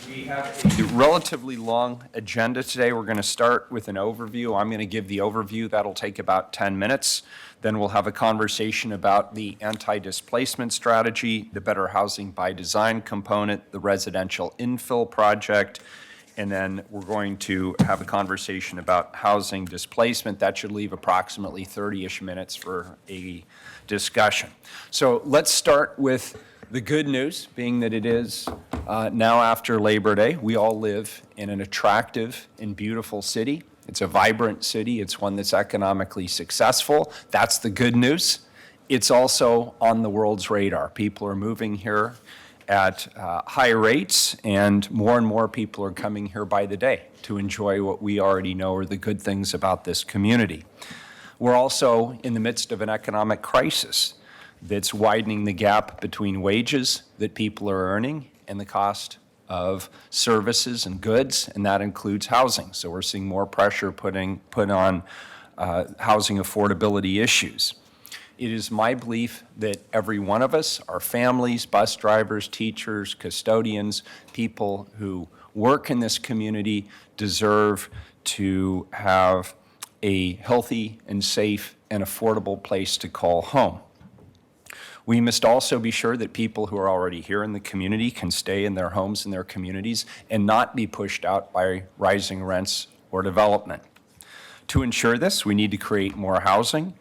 We have a relatively long agenda today. We're going to start with an overview. I'm going to give the overview. That'll take about 10 minutes. Then we'll have a conversation about the anti-displacement strategy, the Better Housing by Design component, the residential infill project, and then we're going to have a conversation about housing displacement. That should leave approximately 30-ish minutes for a discussion. So let's start with the good news, being that it is now after Labor Day. We all live in an attractive and beautiful city. It's a vibrant city. It's one that's economically successful. That's the good news. It's also on the world's radar. People are moving here at high rates, and more people are coming here by the day to enjoy what we already know are the good things about this community. We're also in the midst of an economic crisis that's widening the gap between wages that people are earning and the cost of services and goods, and that includes housing. So we're seeing more pressure put on housing affordability issues. It is my belief that every one of us, our families, bus drivers, teachers, custodians, people who work in this community deserve to have a healthy and safe and affordable place to call home. We must also be sure that people who are already here in the community can stay in their homes and their communities and not be pushed out by rising rents or development. To ensure this, we need to create more housing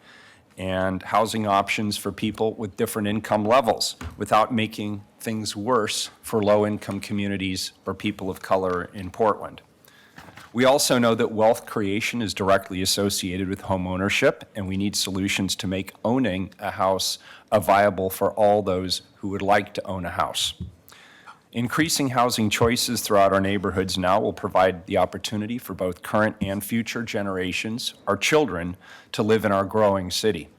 and housing options for people with different income levels without making things worse for low-income communities or people of color in Portland. We also know that wealth creation is directly associated with home ownership, and we need solutions to make owning a house viable for all those who would like to own a house. Increasing housing choices throughout our neighborhoods now will provide the opportunity for both current and future generations, our children, to live in our growing city.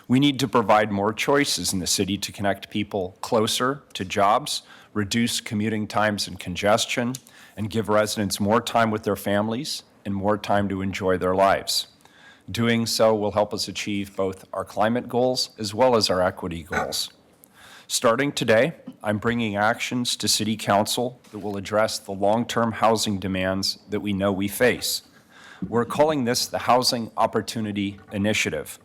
We need to provide more choices in the city to connect people closer to jobs, reduce commuting times and congestion, and give residents more time with their families and more time to enjoy their lives. Doing so will help us achieve both our climate goals as well as our equity goals. Starting today, I'm bringing actions to City Council that will address the long-term housing demands that we know we face. We're calling this the Housing Opportunity Initiative.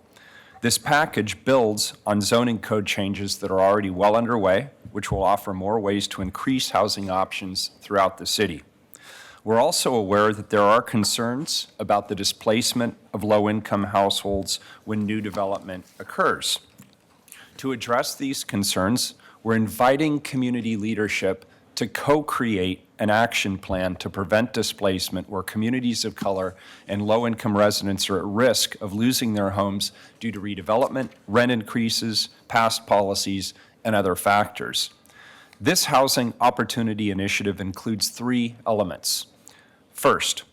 This package builds on zoning code changes that are already well underway, which will offer more ways to increase housing options throughout the city. We're also aware that there are concerns about the displacement of low-income households when new development occurs. To address these concerns, we're inviting community leadership to co-create an action plan to prevent displacement where communities of color and low-income residents are at risk of losing their homes due to redevelopment, rent increases, past policies, and other factors. This Housing Opportunity Initiative includes 3 elements. First,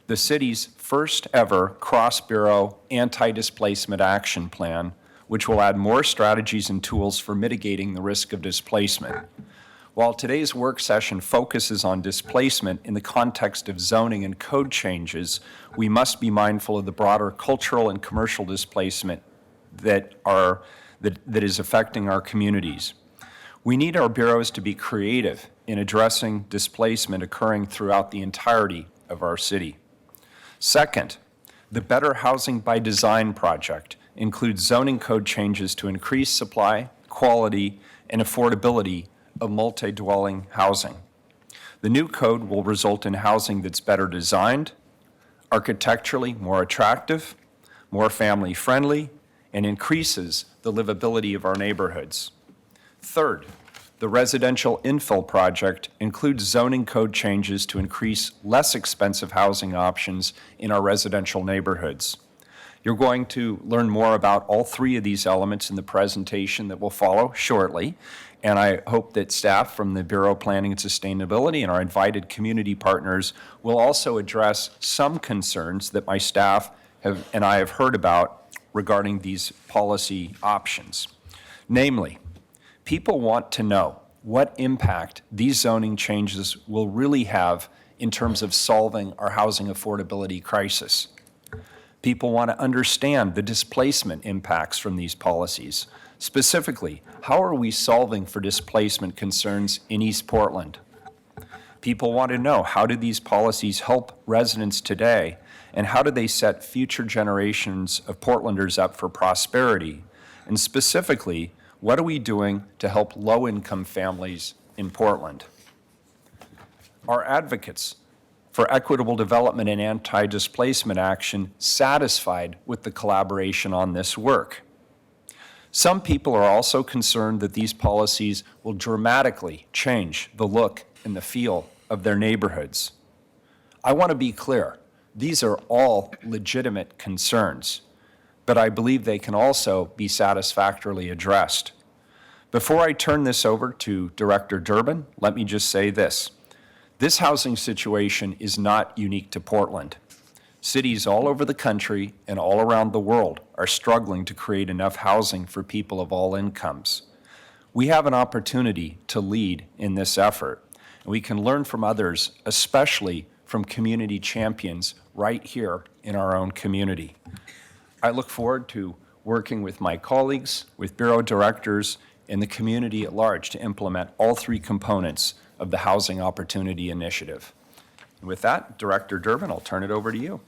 the city's first ever cross-bureau anti-displacement action plan, which will add more strategies and tools for mitigating the risk of displacement. While today's work session focuses on displacement in the context of zoning and code changes, we must be mindful of the broader cultural and commercial displacement that is affecting our communities. We need our bureaus to be creative in addressing displacement occurring throughout the entirety of our city. Second, The Better Housing by Design project includes zoning code changes to increase supply, quality, and affordability of multi-dwelling housing. The new code will result in housing that's better designed, architecturally more attractive, more family-friendly, and increases the livability of our neighborhoods. Third, the residential infill project includes zoning code changes to increase less expensive housing options in our residential neighborhoods. You're going to learn more about all three of these elements in the presentation that will follow shortly, and I hope that staff from the Bureau of Planning and Sustainability and our invited community partners will also address some concerns that my staff and I have heard about regarding these policy options. Namely, people want to know what impact these zoning changes will really have in terms of solving our housing affordability crisis. People want to understand the displacement impacts from these policies. Specifically, how are we solving for displacement concerns in East Portland? People want to know, how do these policies help residents today, and how do they set future generations of Portlanders up for prosperity? And specifically, what are we doing to help low-income families in Portland? Our advocates for equitable development and anti-displacement action satisfied with the collaboration on this work. Some people are also concerned that these policies will dramatically change the look and the feel of their neighborhoods. I want to be clear, these are all legitimate concerns, but I believe they can also be satisfactorily addressed. Before I turn this over to Director Durbin, let me just say this. This housing situation is not unique to Portland. Cities all over the country and all around the world are struggling to create enough housing for people of all incomes. We have an opportunity to lead in this effort, and we can learn from others, especially from community champions right here in our own community. I look forward to working with my colleagues, with Bureau directors, and the community at large to implement all three components of the Housing Opportunity Initiative. And with that, Director Durbin, I'll turn it over to you.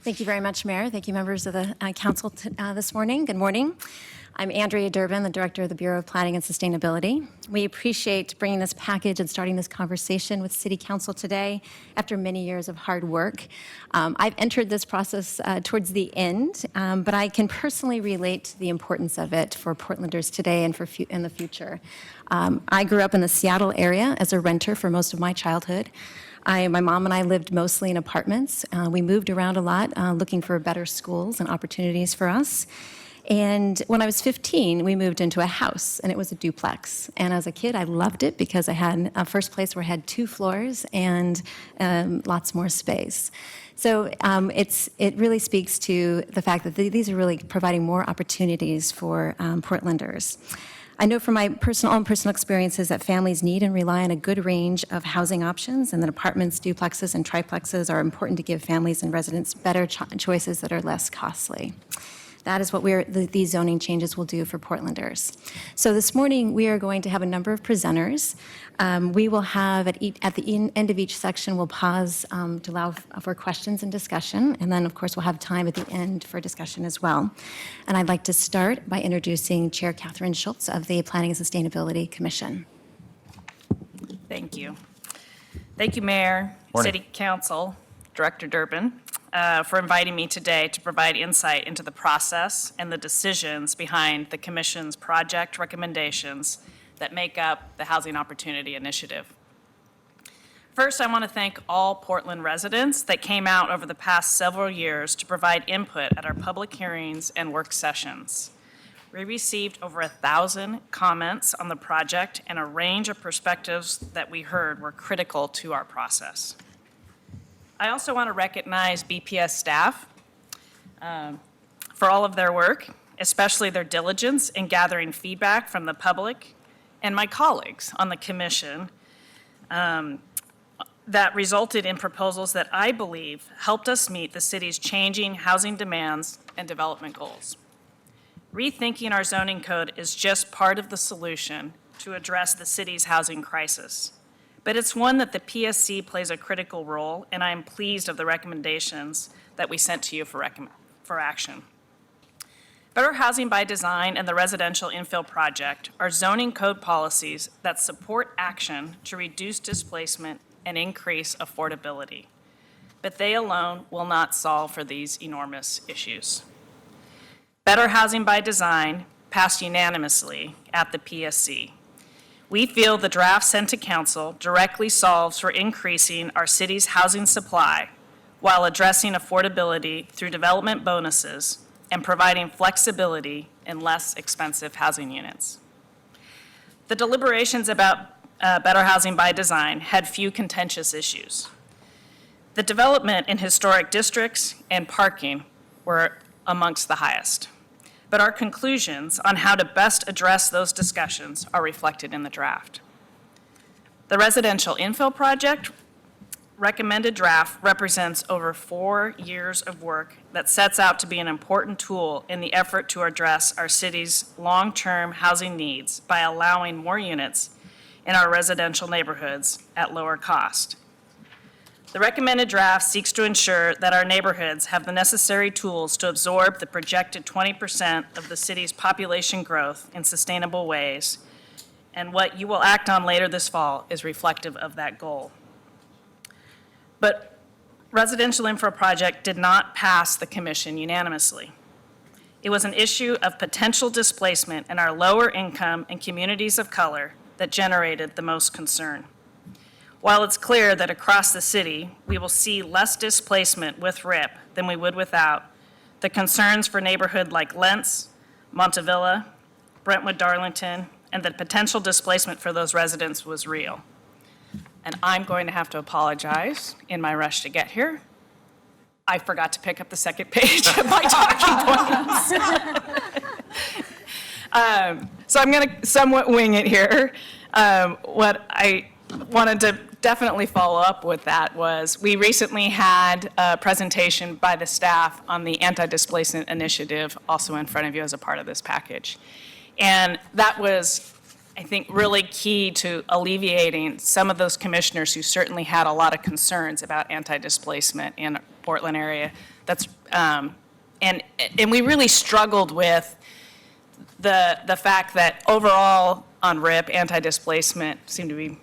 Thank you very much, Mayor. Thank you, members of the Council this morning. Good morning. I'm Andrea Durbin, the Director of the Bureau of Planning and Sustainability. We appreciate bringing this package and starting this conversation with City Council today after many years of hard work. I've entered this process towards the end, but I can personally relate to the importance of it for Portlanders today and in the future. I grew up in the Seattle area as a renter for most of my childhood. My mom and I lived mostly in apartments. We moved around a lot looking for better schools and opportunities for us. And when I was 15, we moved into a house, and it was a duplex. And as a kid, I loved it because I had a first place where I had 2 floors and lots more space. So it really speaks to the fact that these are really providing more opportunities for Portlanders. I know from my own personal experiences that families need and rely on a good range of housing options, and that apartments, duplexes, and triplexes are important to give families and residents better choices that are less costly. That is what these zoning changes will do for Portlanders. So this morning, we are going to have a number of presenters. We will have, at the end of each section, we'll pause to allow for questions and discussion. And then, of course, we'll have time at the end for discussion as well. And I'd like to start by introducing Chair Catherine Schultz of the Planning and Sustainability Commission. Thank you. Thank you, Mayor, Morning. City Council, Director Durbin, for inviting me today to provide insight into the process and the decisions behind the Commission's project recommendations that make up the Housing Opportunity Initiative. First, I want to thank all Portland residents that came out over the past several years to provide input at our public hearings and work sessions. We received over 1,000 comments on the project, and a range of perspectives that we heard were critical to our process. I also want to recognize BPS staff for all of their work, especially their diligence in gathering feedback from the public, and my colleagues on the Commission that resulted in proposals that I believe helped us meet the city's changing housing demands and development goals. Rethinking our zoning code is just part of the solution to address the city's housing crisis. but it's one that the PSC plays a critical role, and I am pleased of the recommendations that we sent to you for action. Better Housing by Design and the Residential Infill Project are zoning code policies that support action to reduce displacement and increase affordability. But they alone will not solve for these enormous issues. Better Housing by Design passed unanimously at the PSC. We feel the draft sent to council directly solves for increasing our city's housing supply while addressing affordability through development bonuses and providing flexibility in less expensive housing units. The deliberations about Better Housing by Design had few contentious issues. The development in historic districts and parking were amongst the highest. But our conclusions on how to best address those discussions are reflected in the draft. The residential infill project recommended draft represents over 4 years of work that sets out to be an important tool in the effort to address our city's long-term housing needs by allowing more units in our residential neighborhoods at lower cost. The recommended draft seeks to ensure that our neighborhoods have the necessary tools to absorb the projected 20% of the city's population growth in sustainable ways, and what you will act on later this fall is reflective of that goal. But residential infra project did not pass the commission unanimously. It was an issue of potential displacement in our lower income and communities of color that generated the most concern. While it's clear that across the city, we will see less displacement with RIP than we would without, the concerns for neighborhood like Lentz, Montevilla, Brentwood, Darlington, and the potential displacement for those residents was real. And I'm going to have to apologize in my rush to get here. I forgot to pick up the second page of my talking points. So I'm going to somewhat wing it here. What I wanted to definitely follow up with that was we recently had a presentation by the staff on the anti-displacement initiative also in front of you as a part of this package. And that was, I think, really key to alleviating some of those commissioners who certainly had a lot of concerns about anti-displacement in the Portland area. That's and we really struggled with the fact that overall on RIP, anti-displacement seemed to be,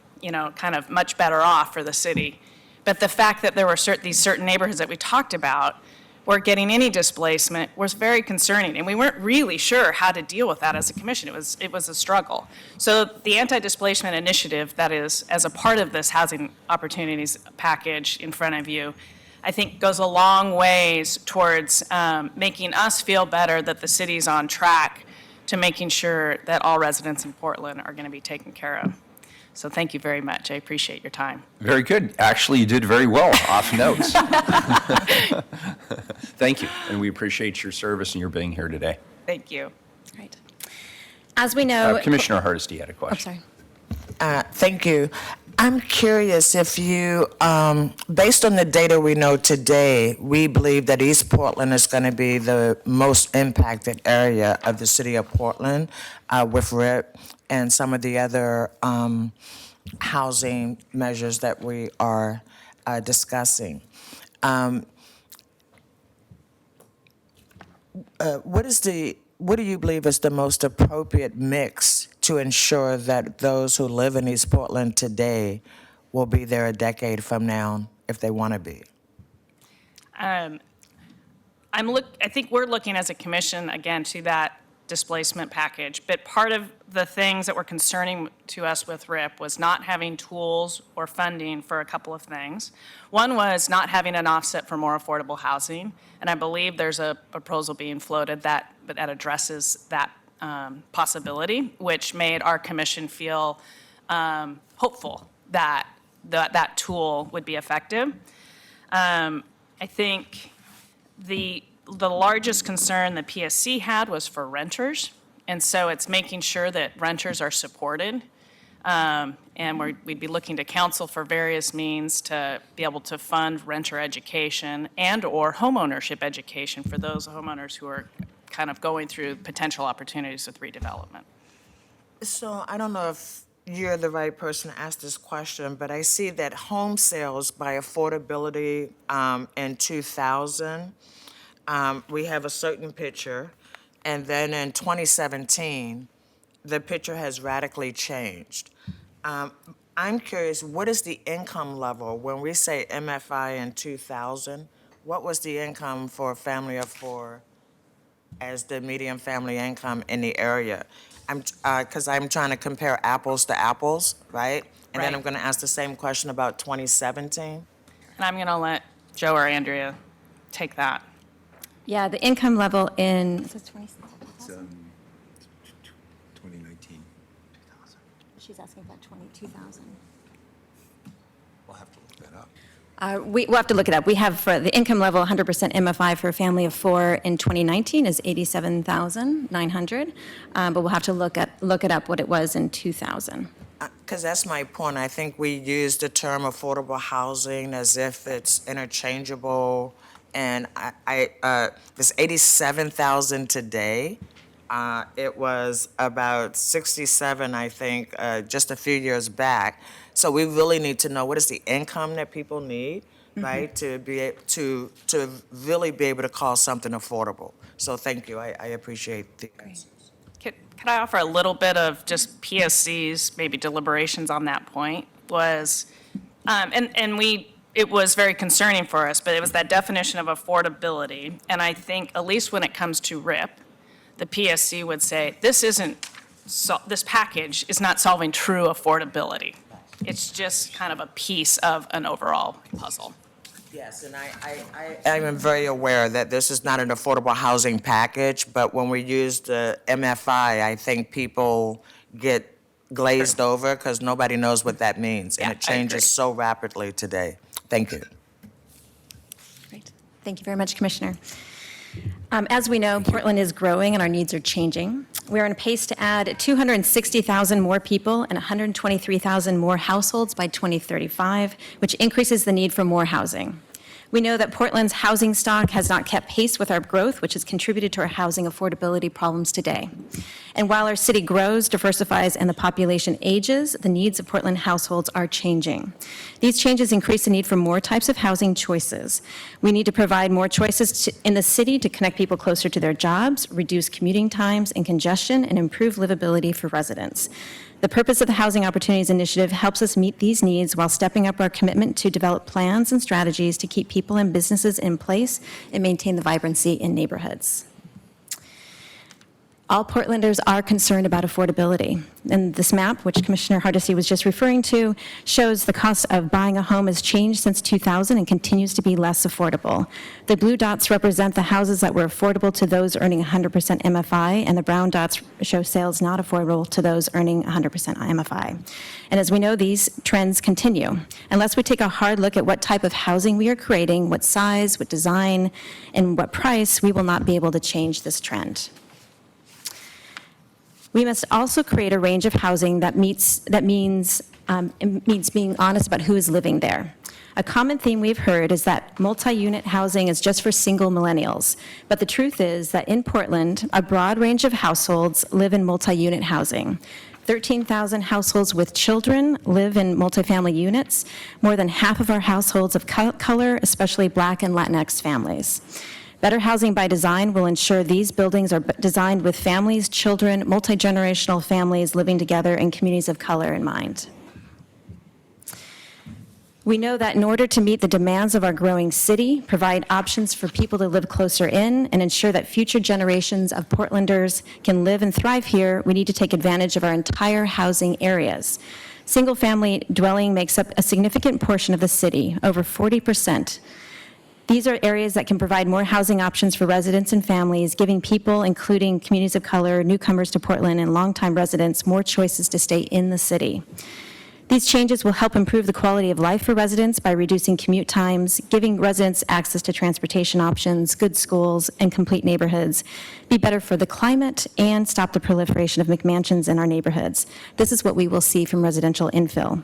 kind of much better off for the city. But the fact that there were these certain neighborhoods that we talked about were getting any displacement was very concerning, and we weren't really sure how to deal with that as a commission. It was a struggle. So the anti-displacement initiative that is as a part of this housing opportunities package in front of you, I think goes a long ways towards making us feel better that the city's on track to making sure that all residents in Portland are going to be taken care of. So thank you very much. I appreciate your time. Very good. Actually, you did very well off notes. Thank you, and we appreciate your service and your being here today. Thank you. Great. As we know, Commissioner Hardesty had a question. sorry. Thank you. I'm curious if you, based on the data we know today, we believe that East Portland is going to be the most impacted area of the city of Portland with RIP and some of the other housing measures that we are discussing. What do you believe is the most appropriate mix to ensure that those who live in East Portland today will be there a decade from now if they want to be? I think we're looking as a commission, again, to that displacement package. But part of the things that were concerning to us with RIP was not having tools or funding for a couple of things. One was not having an offset for more affordable housing. And I believe there's a proposal being floated that addresses that possibility, which made our commission feel hopeful that that tool would be effective. I think the largest concern the PSC had was for renters, and so it's making sure that renters are supported. And we'd be looking to council for various means to be able to fund renter education and or homeownership education for those homeowners who are kind of going through potential opportunities with redevelopment. So I don't know if you're the right person to ask this question, but I see that home sales by affordability in 2000, we have a certain picture, and then in 2017, the picture has radically changed. I'm curious, what is the income level when we say MFI in 2000? What was the income for a family of four as the median family income in the area? Because I'm trying to compare apples to apples, right? And then Right. I'm going to ask the same question about 2017. And I'm going to let Joe or Andrea take that. Yeah, the income level in, is this 20? It's 2019. She's asking about 22,000. We'll have to look that up. We'll have to look it up. We have for the income level, 100% MFI for a family of four in 2019 is 87,900, but we'll have to look it up what it was in 2000. Because that's my point. I think we use the term affordable housing as if it's interchangeable, and it's 87,000 today. It was about 67, I think, just a few years back. So we really need to know what is the income that people need, right, to to really be able to call something affordable. So thank you. I appreciate the answers. Could I offer a little bit of just PSC's maybe deliberations on that point? It was very concerning for us, but it was that definition of affordability. And I think, at least when it comes to RIP, the PSC would say, this package is not solving true affordability. It's just kind of a piece of an overall puzzle. Yes, and I am very aware that this is not an affordable housing package, but when we use the MFI, I think people get glazed over because nobody knows what that means, and Yeah, it I agree. changes so rapidly today. Thank you. Great. Thank you very much, Commissioner. As we know, Portland is growing and our needs are changing. We're on a pace to add 260,000 more people and 123,000 more households by 2035, which increases the need for more housing. We know that Portland's housing stock has not kept pace with our growth, which has contributed to our housing affordability problems today. And while our city grows, diversifies, and the population ages, the needs of Portland households are changing. These changes increase the need for more types of housing choices. We need to provide more choices in the city to connect people closer to their jobs, reduce commuting times and congestion, and improve livability for residents. The purpose of the Housing Opportunities Initiative helps us meet these needs while stepping up our commitment to develop plans and strategies to keep people and businesses in place and maintain the vibrancy in neighborhoods. All Portlanders are concerned about affordability. And this map, which Commissioner Hardesty was just referring to, shows the cost of buying a home has changed since 2000 and continues to be less affordable. The blue dots represent the houses that were affordable to those earning 100% MFI, and the brown dots show sales not affordable to those earning 100% MFI. And as we know, these trends continue. Unless we take a hard look at what type of housing we are creating, what size, what design, and what price, we will not be able to change this trend. We must also create a range of housing that means being honest about who is living there. A common theme we've heard is that multi-unit housing is just for single millennials. But the truth is that in Portland, a broad range of households live in multi-unit housing. 13,000 households with children live in multifamily units. More than half of our households of color, especially Black and Latinx families. Better housing by design will ensure these buildings are designed with families, children, multi-generational families living together in communities of color in mind. We know that in order to meet the demands of our growing city, provide options for people to live closer in, and ensure that future generations of Portlanders can live and thrive here, we need to take advantage of our entire housing areas. Single-family dwelling makes up a significant portion of the city, over 40%. These are areas that can provide more housing options for residents and families, giving people, including communities of color, newcomers to Portland, and longtime residents, more choices to stay in the city. These changes will help improve the quality of life for residents by reducing commute times, giving residents access to transportation options, good schools, and complete neighborhoods, be better for the climate, and stop the proliferation of McMansions in our neighborhoods. This is what we will see from residential infill.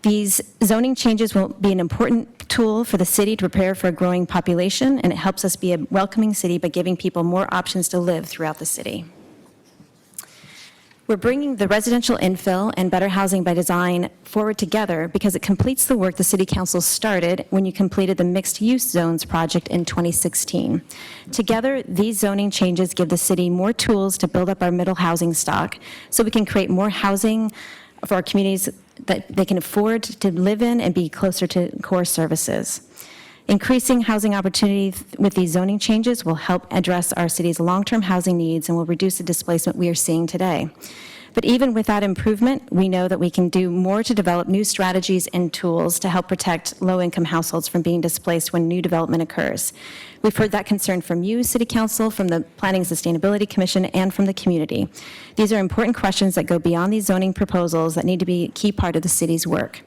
These zoning changes will be an important tool for the city to prepare for a growing population, and it helps us be a welcoming city by giving people more options to live throughout the city. We're bringing the residential infill and better housing by design forward together because it completes the work the City Council started when you completed the mixed-use zones project in 2016. Together, these zoning changes give the city more tools to build up our middle housing stock so we can create more housing for our communities that they can afford to live in and be closer to core services. Increasing housing opportunities with these zoning changes will help address our city's long-term housing needs and will reduce the displacement we are seeing today. But even with that improvement, we know that we can do more to develop new strategies and tools to help protect low-income households from being displaced when new development occurs. We've heard that concern from you, City Council, from the Planning and Sustainability Commission, and from the community. These are important questions that go beyond these zoning proposals that need to be a key part of the city's work.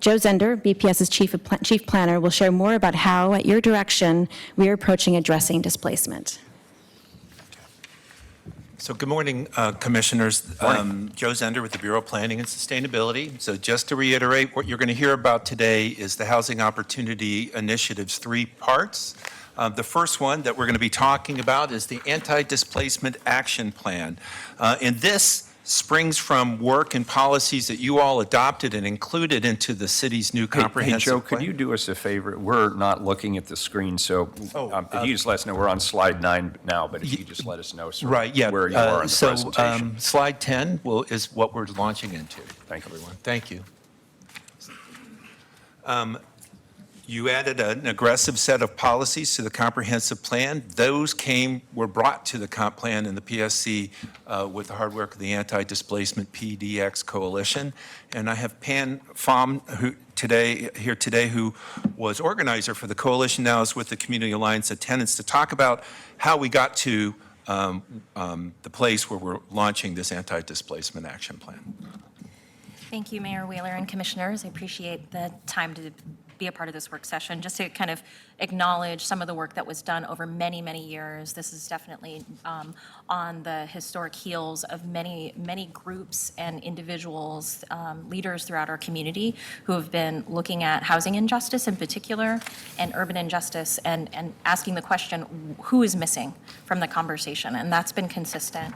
Joe Zender, BPS's chief planner, will share more about how, at your direction, we are approaching addressing displacement. So good morning, Commissioners. Joe Zender with the Bureau of Planning and Sustainability. So just to reiterate, what you're going to hear about today is the Housing Opportunity Initiative's 3 parts. The first one that we're going to be talking about is the Anti-Displacement Action Plan. And this springs from work and policies that you all adopted and included into the city's new comprehensive Hey, Joe, plan. could you do us a favor? We're not looking at the screen, so if you just let us know, we're on slide 9 now, but if you just let us know sort of Right, yeah. where you are in the So presentation. slide 10 is what we're launching into. Thank you, everyone. Thank you. You added an aggressive set of policies to the comprehensive plan. Those were brought to the comp plan and the PSC with the hard work of the Anti-Displacement PDX Coalition. And I have Pan Pham here today, who was organizer for the coalition, now is with the Community Alliance of Tenants, to talk about how we got to the place where we're launching this Anti-Displacement Action Plan. Thank you, Mayor Wheeler and Commissioners. I appreciate the time to be a part of this work session. Just to kind of acknowledge some of the work that was done over many, many years. This is definitely on the historic heels of many, many groups and individuals, leaders throughout our community who have been looking at housing injustice in particular and urban injustice and asking the question, who is missing from the conversation? And that's been consistent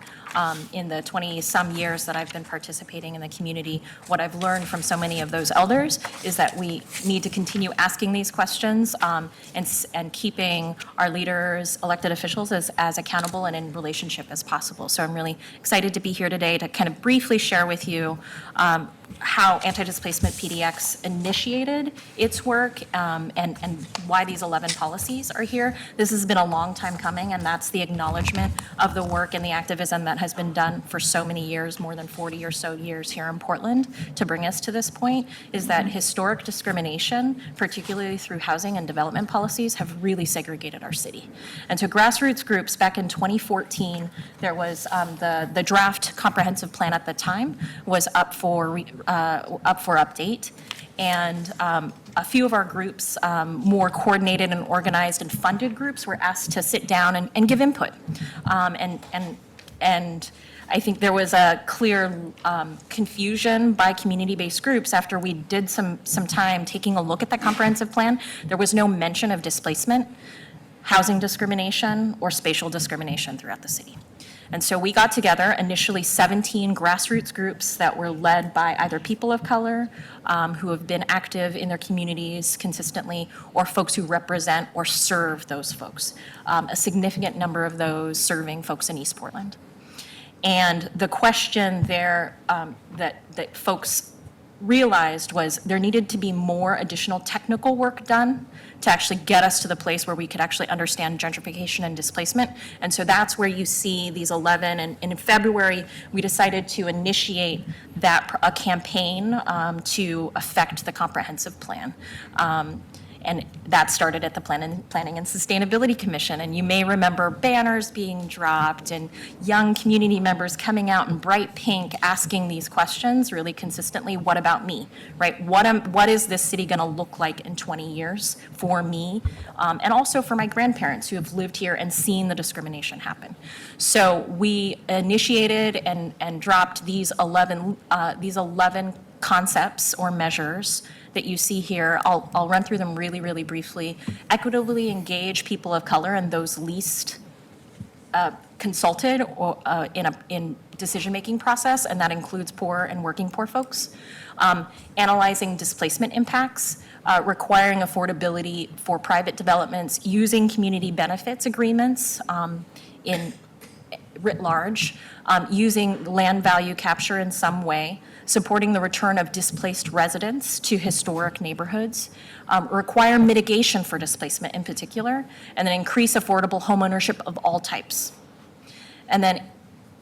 in the 20-some years that I've been participating in the community. What I've learned from so many of those elders is that we need to continue asking these questions and keeping our leaders, elected officials, as accountable and in relationship as possible. So I'm really excited to be here today to kind of briefly share with you how Anti-Displacement PDX initiated its work and why these 11 policies are here. This has been a long time coming, and that's the acknowledgement of the work and the activism that has been done for so many years, more than 40 or so years here in Portland, to bring us to this point, is that historic discrimination, particularly through housing and development policies, have really segregated our city. And so grassroots groups, back in 2014, there was the draft comprehensive plan at the time was up for update. And a few of our groups, more coordinated and organized and funded groups, were asked to sit down and give input. And I think there was a clear confusion by community-based groups after we did some time taking a look at the comprehensive plan. There was no mention of displacement, housing discrimination, or spatial discrimination throughout the city. And so we got together, initially 17 grassroots groups that were led by either people of color who have been active in their communities consistently, or folks who represent or serve those folks. A significant number of those serving folks in East Portland. And the question there that folks realized was there needed to be more additional technical work done to actually get us to the place where we could actually understand gentrification and displacement. And so that's where you see these 11, and in February, we decided to initiate a campaign to affect the comprehensive plan. And that started at the Planning and Sustainability Commission. And you may remember banners being dropped and young community members coming out in bright pink asking these questions really consistently. What about me, right? What is this city gonna look like in 20 years for me? And also for my grandparents who have lived here and seen the discrimination happen. So we initiated and dropped these 11 concepts or measures that you see here. I'll run through them really, really briefly. Equitably engage people of color and those least consulted or in decision-making process, and that includes poor and working poor folks. Analyzing displacement impacts, requiring affordability for private developments, using community benefits agreements in writ large, using land value capture in some way, supporting the return of displaced residents to historic neighborhoods, require mitigation for displacement in particular, and then increase affordable homeownership of all types. And then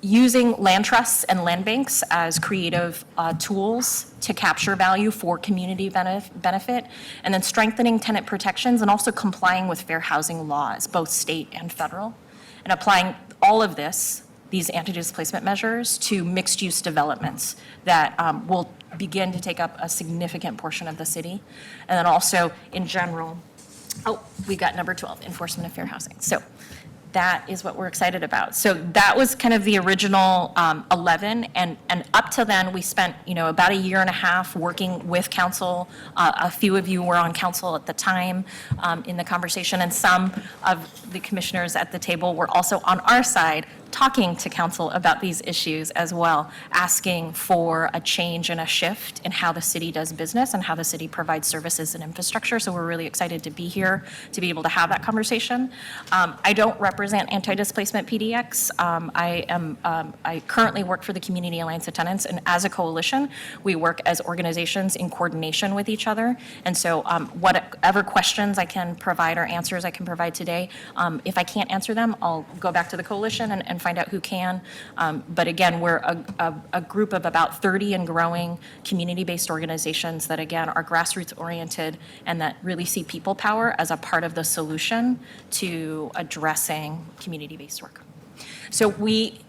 using land trusts and land banks as creative tools to capture value for community benefit, and then strengthening tenant protections and also complying with fair housing laws, both state and federal, and applying all of this, these anti-displacement measures, to mixed-use developments that will begin to take up a significant portion of the city. And then also, in general, we got number 12, enforcement of fair housing. So that is what we're excited about. So that was kind of the original 11, and up till then, we spent, about a year and a half working with council. A few of you were on council at the time in the conversation, and some of the commissioners at the table were also on our side talking to council about these issues as well, asking for a change and a shift in how the city does business and how the city provides services and infrastructure. So we're really excited to be here to be able to have that conversation. I don't represent anti-displacement PDX. I currently work for the Community Alliance of Tenants, and as a coalition, we work as organizations in coordination with each other. And so whatever questions I can provide or answers I can provide today, if I can't answer them, I'll go back to the coalition and find out who can. But again, we're a group of about 30 and growing community-based organizations that, again, are grassroots-oriented and that really see people power as a part of the solution to addressing community-based work. So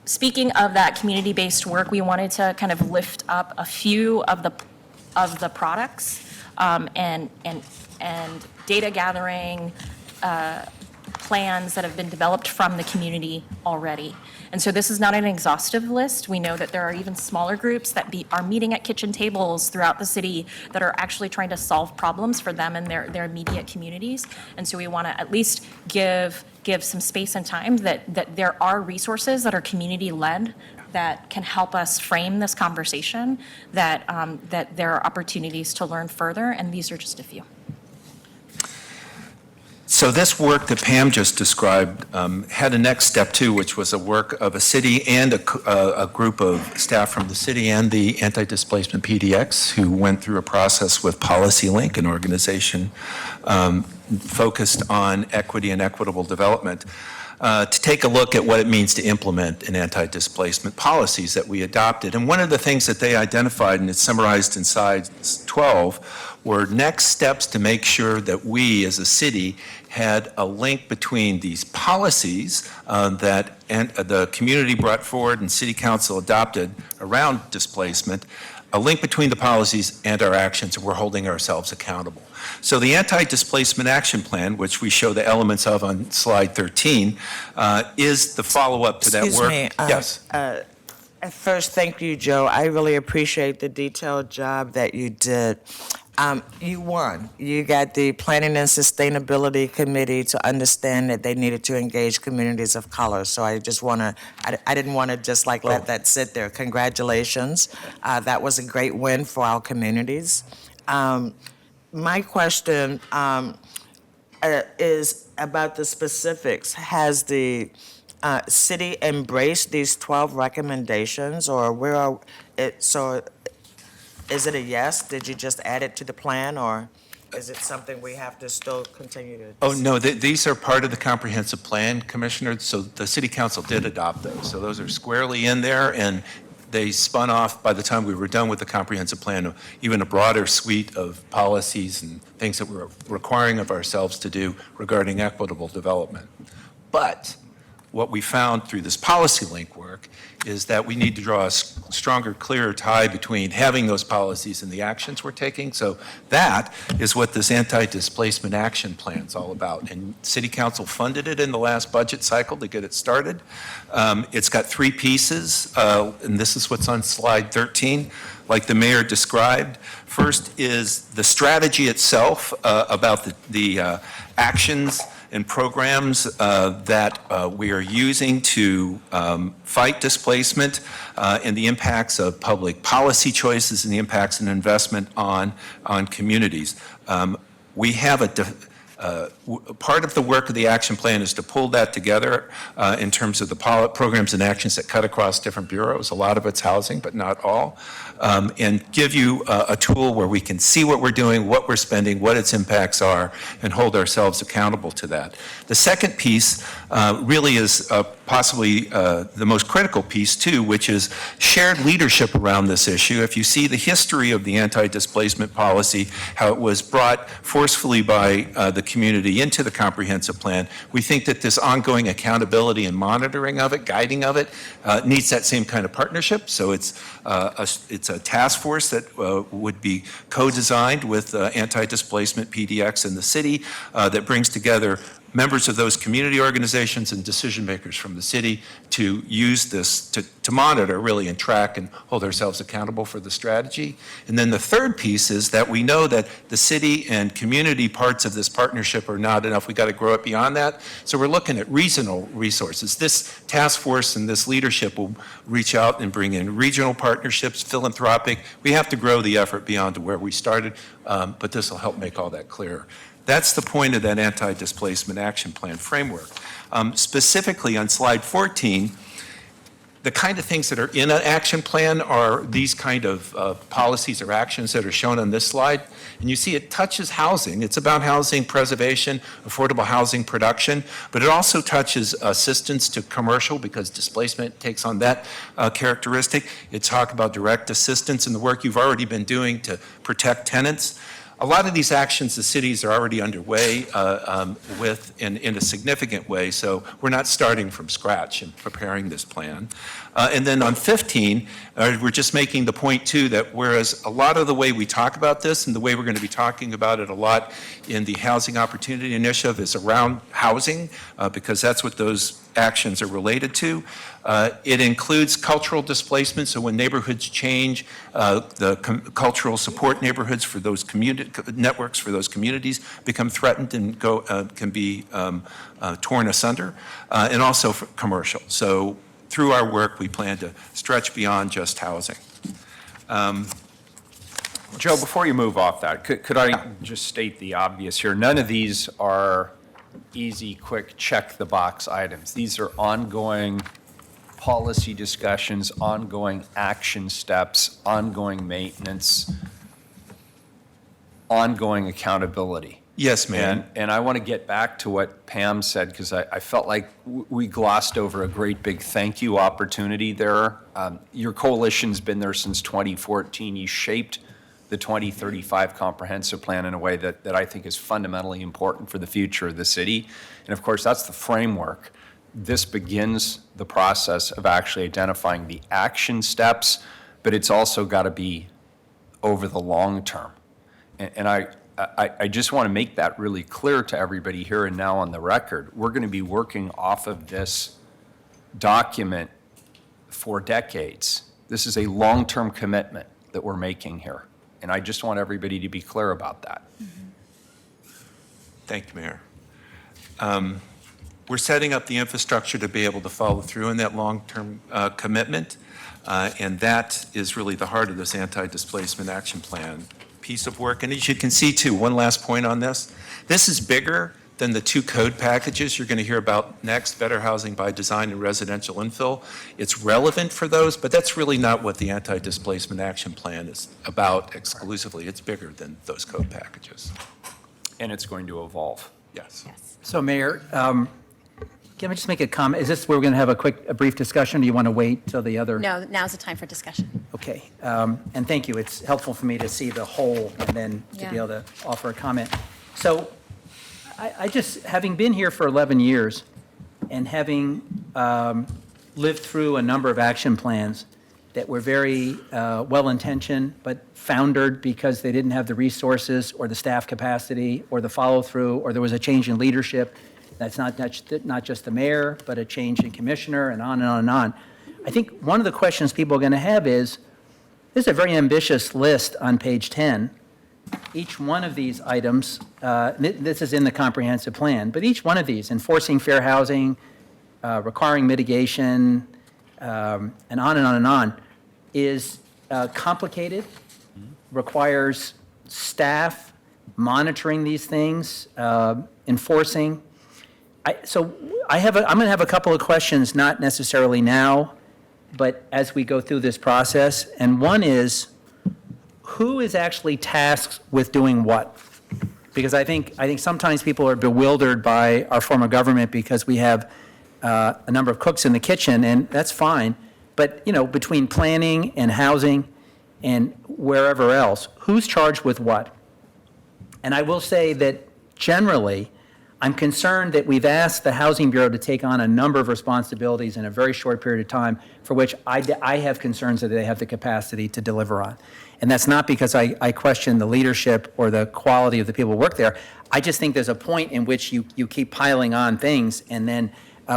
speaking of that community-based work, we wanted to kind of lift up a few of the products and data gathering plans that have been developed from the community already. And so this is not an exhaustive list. We know that there are even smaller groups that are meeting at kitchen tables throughout the city that are actually trying to solve problems for them and their immediate communities. And so we want to at least give some space and time that there are resources that are community-led that can help us frame this conversation, that there are opportunities to learn further, and these are just a few. So this work that Pam just described had a next step too, which was a work of a city and a group of staff from the city and the Anti-Displacement PDX who went through a process with PolicyLink, an organization focused on equity and equitable development, to take a look at what it means to implement an anti-displacement policies that we adopted. And one of the things that they identified, and it's summarized in slide 12, were next steps to make sure that we as a city had a link between these policies that the community brought forward and city council adopted around displacement, a link between the policies and our actions, and we're holding ourselves accountable. So the Anti-Displacement Action Plan, which we show the elements of on slide 13, is the follow-up to that work. Excuse me. Yes. At first, thank you, Joe. I really appreciate the detailed job that you did. You won. You got the Planning and Sustainability Committee to understand that they needed to engage communities of color. So I just want to, I didn't want to just let that sit there. Congratulations. That was a great win for our communities. My question is about the specifics. Has the city embraced these 12 recommendations, or where are it? So is it a yes? Did you just add it to the plan, or is it something we have to still continue to? Oh, no, these are part of the comprehensive plan, Commissioner, so the city council did adopt those. So those are squarely in there, and they spun off, by the time we were done with the comprehensive plan, even a broader suite of policies and things that we're requiring of ourselves to do regarding equitable development. But what we found through this PolicyLink work is that we need to draw a stronger, clearer tie between having those policies and the actions we're taking. So that is what this anti-displacement action plan is all about. And City Council funded it in the last budget cycle to get it started. It's got 3 pieces, and this is what's on slide 13, like the mayor described. First is the strategy itself about the actions and programs that we are using to fight displacement and the impacts of public policy choices and the impacts and investment on communities. We have part of the work of the action plan is to pull that together in terms of the programs and actions that cut across different bureaus. A lot of it's housing, but not all, and give you a tool where we can see what we're doing, what we're spending, what its impacts are, and hold ourselves accountable to that. The second piece really is possibly the most critical piece too, which is shared leadership around this issue. If you see the history of the anti-displacement policy, how it was brought forcefully by the community into the comprehensive plan, we think that this ongoing accountability and monitoring of it, guiding of it, needs that same kind of partnership. So it's a task force that would be co-designed with anti-displacement PDX in the city that brings together members of those community organizations and decision makers from the city to use this to monitor really and track and hold ourselves accountable for the strategy. And then the third piece is that we know that the city and community parts of this partnership are not enough. We got to grow it beyond that. So we're looking at regional resources. This task force and this leadership will reach out and bring in regional partnerships, philanthropic. We have to grow the effort beyond to where we started, but this will help make all that clearer. That's the point of that anti-displacement action plan framework. Specifically on slide 14, the kind of things that are in an action plan are these kind of policies or actions that are shown on this slide. And you see it touches housing. It's about housing preservation, affordable housing production, but it also touches assistance to commercial because displacement takes on that characteristic. It talks about direct assistance in the work you've already been doing to protect tenants. A lot of these actions the cities are already underway with in a significant way, so we're not starting from scratch in preparing this plan. And then on 15, we're just making the point too that whereas a lot of the way we talk about this and the way we're going to be talking about it a lot in the Housing Opportunity Initiative is around housing because that's what those actions are related to. It includes cultural displacement, so when neighborhoods change, the cultural support neighborhoods for those networks for those communities become threatened and can be torn asunder, and also for commercial. So through our work, we plan to stretch beyond just housing. Joe, before you move off that, could I just state the obvious here? None of these are easy, quick, check-the-box items. These are ongoing policy discussions, ongoing action steps, ongoing maintenance, ongoing accountability. Yes, ma'am. And I want to get back to what Pam said, because I felt like we glossed over a great big thank you opportunity there. Your coalition's been there since 2014. You shaped the 2035 comprehensive plan in a way that I think is fundamentally important for the future of the city. And of course, that's the framework. This begins the process of actually identifying the action steps, but it's also got to be over the long term. And I just want to make that really clear to everybody here and now on the record. We're going to be working off of this document for decades. This is a long-term commitment that we're making here. And I just want everybody to be clear about that. Thank you, Mayor. We're setting up the infrastructure to be able to follow through in that long-term commitment, and that is really the heart of this anti-displacement action plan piece of work. And as you can see, too, one last point on this. This is bigger than the two code packages you're going to hear about next, Better Housing by Design and Residential Infill. It's relevant for those, but that's really not what the anti-displacement action plan is about exclusively. It's bigger than those code packages. And it's going to evolve. Yes. So, Mayor, can I just make a comment? Is this where we're going to have a brief discussion? Or do you want to wait till the other? No, now's the time for discussion. Okay. And thank you. It's helpful for me to see the whole and then to be Yeah. able to offer a comment. So I just, having been here for 11 years and having lived through a number of action plans that were very well-intentioned, but foundered because they didn't have the resources or the staff capacity or the follow-through, or there was a change in leadership. That's not just the mayor, but a change in commissioner, and on and on and on. I think one of the questions people are going to have is, this is a very ambitious list on page 10, each one of these items, this is in the comprehensive plan, but each one of these, enforcing fair housing, requiring mitigation, and on and on and on, is complicated, requires staff monitoring these things, enforcing. I'm going to have a couple of questions, not necessarily now, but as we go through this process. And one is, who is actually tasked with doing what? Because I think sometimes people are bewildered by our form of government because we have a number of cooks in the kitchen, and that's fine. But, between planning and housing and wherever else, who's charged with what? And I will say that generally, I'm concerned that we've asked the Housing Bureau to take on a number of responsibilities in a very short period of time for which I have concerns that they have the capacity to deliver on. And that's not because I question the leadership or the quality of the people who work there. I just think there's a point in which you keep piling on things and then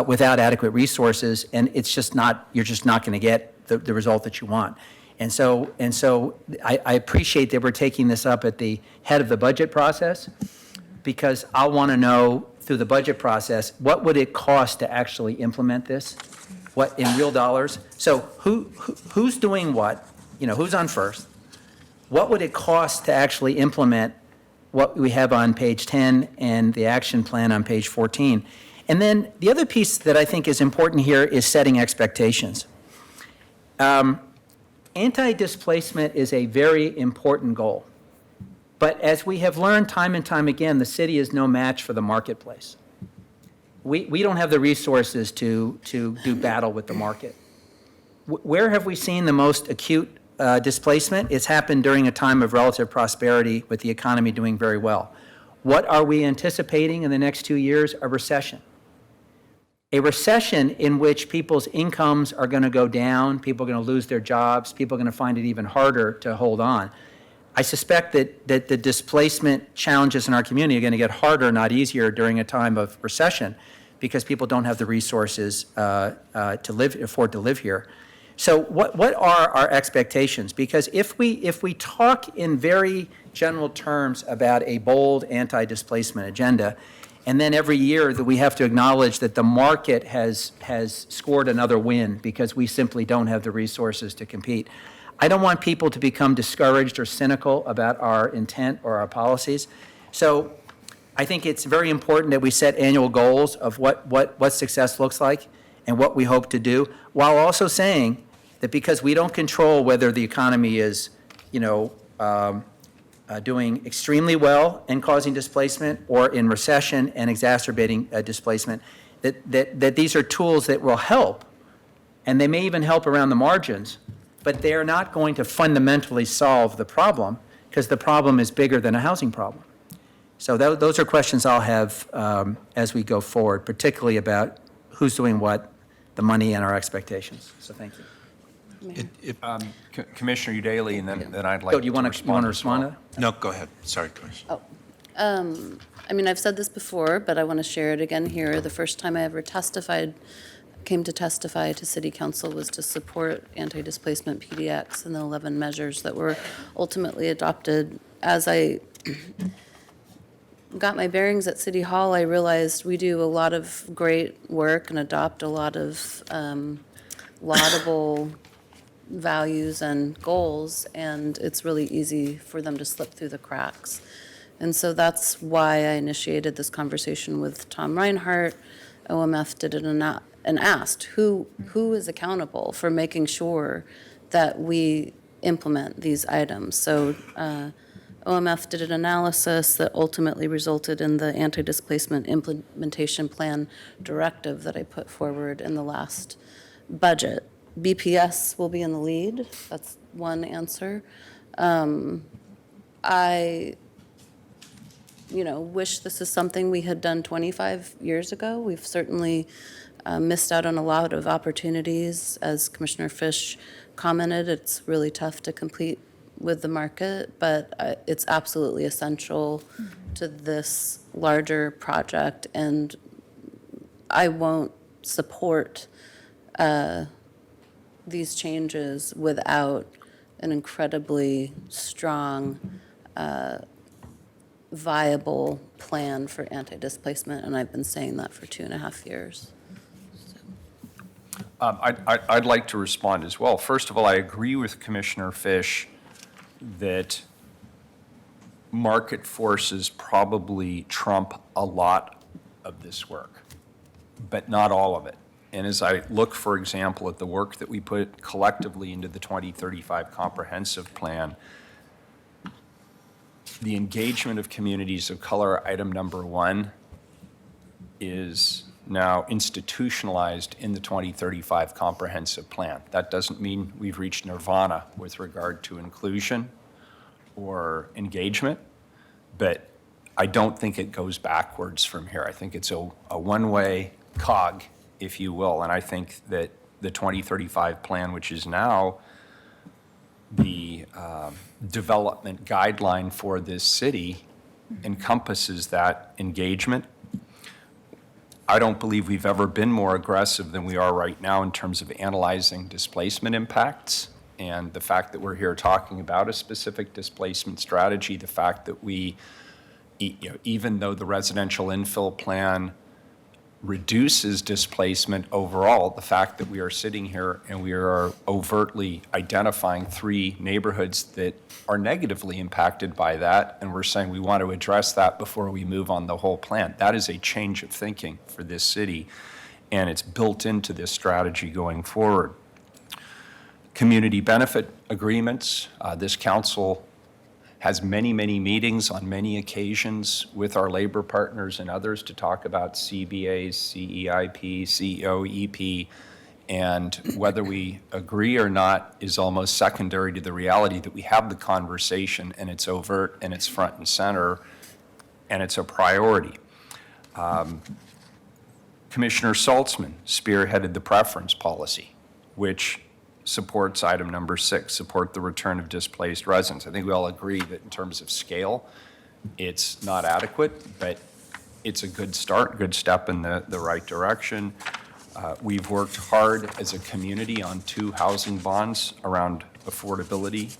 without adequate resources, and you're just not going to get the result that you want. And so I appreciate that we're taking this up at the head of the budget process, because I'll want to know through the budget process, what would it cost to actually implement this? What, in real dollars? So who's doing what? Who's on first? What would it cost to actually implement what we have on page 10 and the action plan on page 14? And then the other piece that I think is important here is setting expectations. Anti-displacement is a very important goal. But as we have learned time and time again, the city is no match for the marketplace. We don't have the resources to do battle with the market. Where have we seen the most acute displacement? It's happened during a time of relative prosperity with the economy doing very well. What are we anticipating in the next 2 years? A recession. A recession in which people's incomes are going to go down, people are going to lose their jobs, people are going to find it even harder to hold on. I suspect that the displacement challenges in our community are going to get harder, not easier, during a time of recession, because people don't have the resources to afford to live here. So what are our expectations? Because if we talk in very general terms about a bold anti-displacement agenda, and then every year that we have to acknowledge that the market has scored another win because we simply don't have the resources to compete, I don't want people to become discouraged or cynical about our intent or our policies. So I think it's very important that we set annual goals of what success looks like and what we hope to do, while also saying that because we don't control whether the economy is, doing extremely well and causing displacement or in recession and exacerbating displacement, that these are tools that will help, and they may even help around the margins, but they are not going to fundamentally solve the problem, because the problem is bigger than a housing problem. So those are questions I'll have as we go forward, particularly about who's doing what, the money, and our expectations. So thank you. Commissioner Udaley, and then I'd like So do you want to respond to that? No, go ahead. Sorry, Commissioner. I've said this before, but I want to share it again here. The first time I ever came to testify to City Council was to support anti-displacement PDX and the 11 measures that were ultimately adopted. As I got my bearings at City Hall, I realized we do a lot of great work and adopt a lot of laudable values and goals, and it's really easy for them to slip through the cracks. And so that's why I initiated this conversation with Tom Reinhardt. OMF did it and asked who is accountable for making sure that we implement these items. So OMF did an analysis that ultimately resulted in the anti-displacement implementation plan directive that I put forward in the last budget. BPS will be in the lead. That's one answer. I wish this is something we had done 25 years ago. We've certainly missed out on a lot of opportunities. As Commissioner Fish commented, it's really tough to compete with the market, but it's absolutely essential to this larger project, and I won't support these changes without an incredibly strong viable plan for anti-displacement, and I've been saying that for 2.5 years. I'd like to respond as well. First of all, I agree with Commissioner Fish that market forces probably trump a lot of this work, but not all of it. And as I look, for example, at the work that we put collectively into the 2035 Comprehensive Plan, the engagement of communities of color, item number 1, is now institutionalized in the 2035 Comprehensive Plan. That doesn't mean we've reached nirvana with regard to inclusion or engagement, but I don't think it goes backwards from here. I think it's a one-way cog, if you will, and I think that the 2035 plan, which is now the development guideline for this city, encompasses that engagement. I don't believe we've ever been more aggressive than we are right now in terms of analyzing displacement impacts. And the fact that we're here talking about a specific displacement strategy, the fact that we, even though the residential infill plan reduces displacement overall, the fact that we are sitting here and we are overtly identifying 3 neighborhoods that are negatively impacted by that, and we're saying we want to address that before we move on the whole plan. That is a change of thinking for this city, and it's built into this strategy going forward. Community benefit agreements. This council has many, many meetings on many occasions with our labor partners and others to talk about CBAs, CEIP, COEP, and whether we agree or not is almost secondary to the reality that we have the conversation and it's overt and it's front and center and it's a priority. Commissioner Saltzman spearheaded the preference policy, which supports item number 6, support the return of displaced residents. I think we all agree that in terms of scale, it's not adequate, but it's a good start, good step in the right direction. We've worked hard as a community on 2 housing bonds around affordability.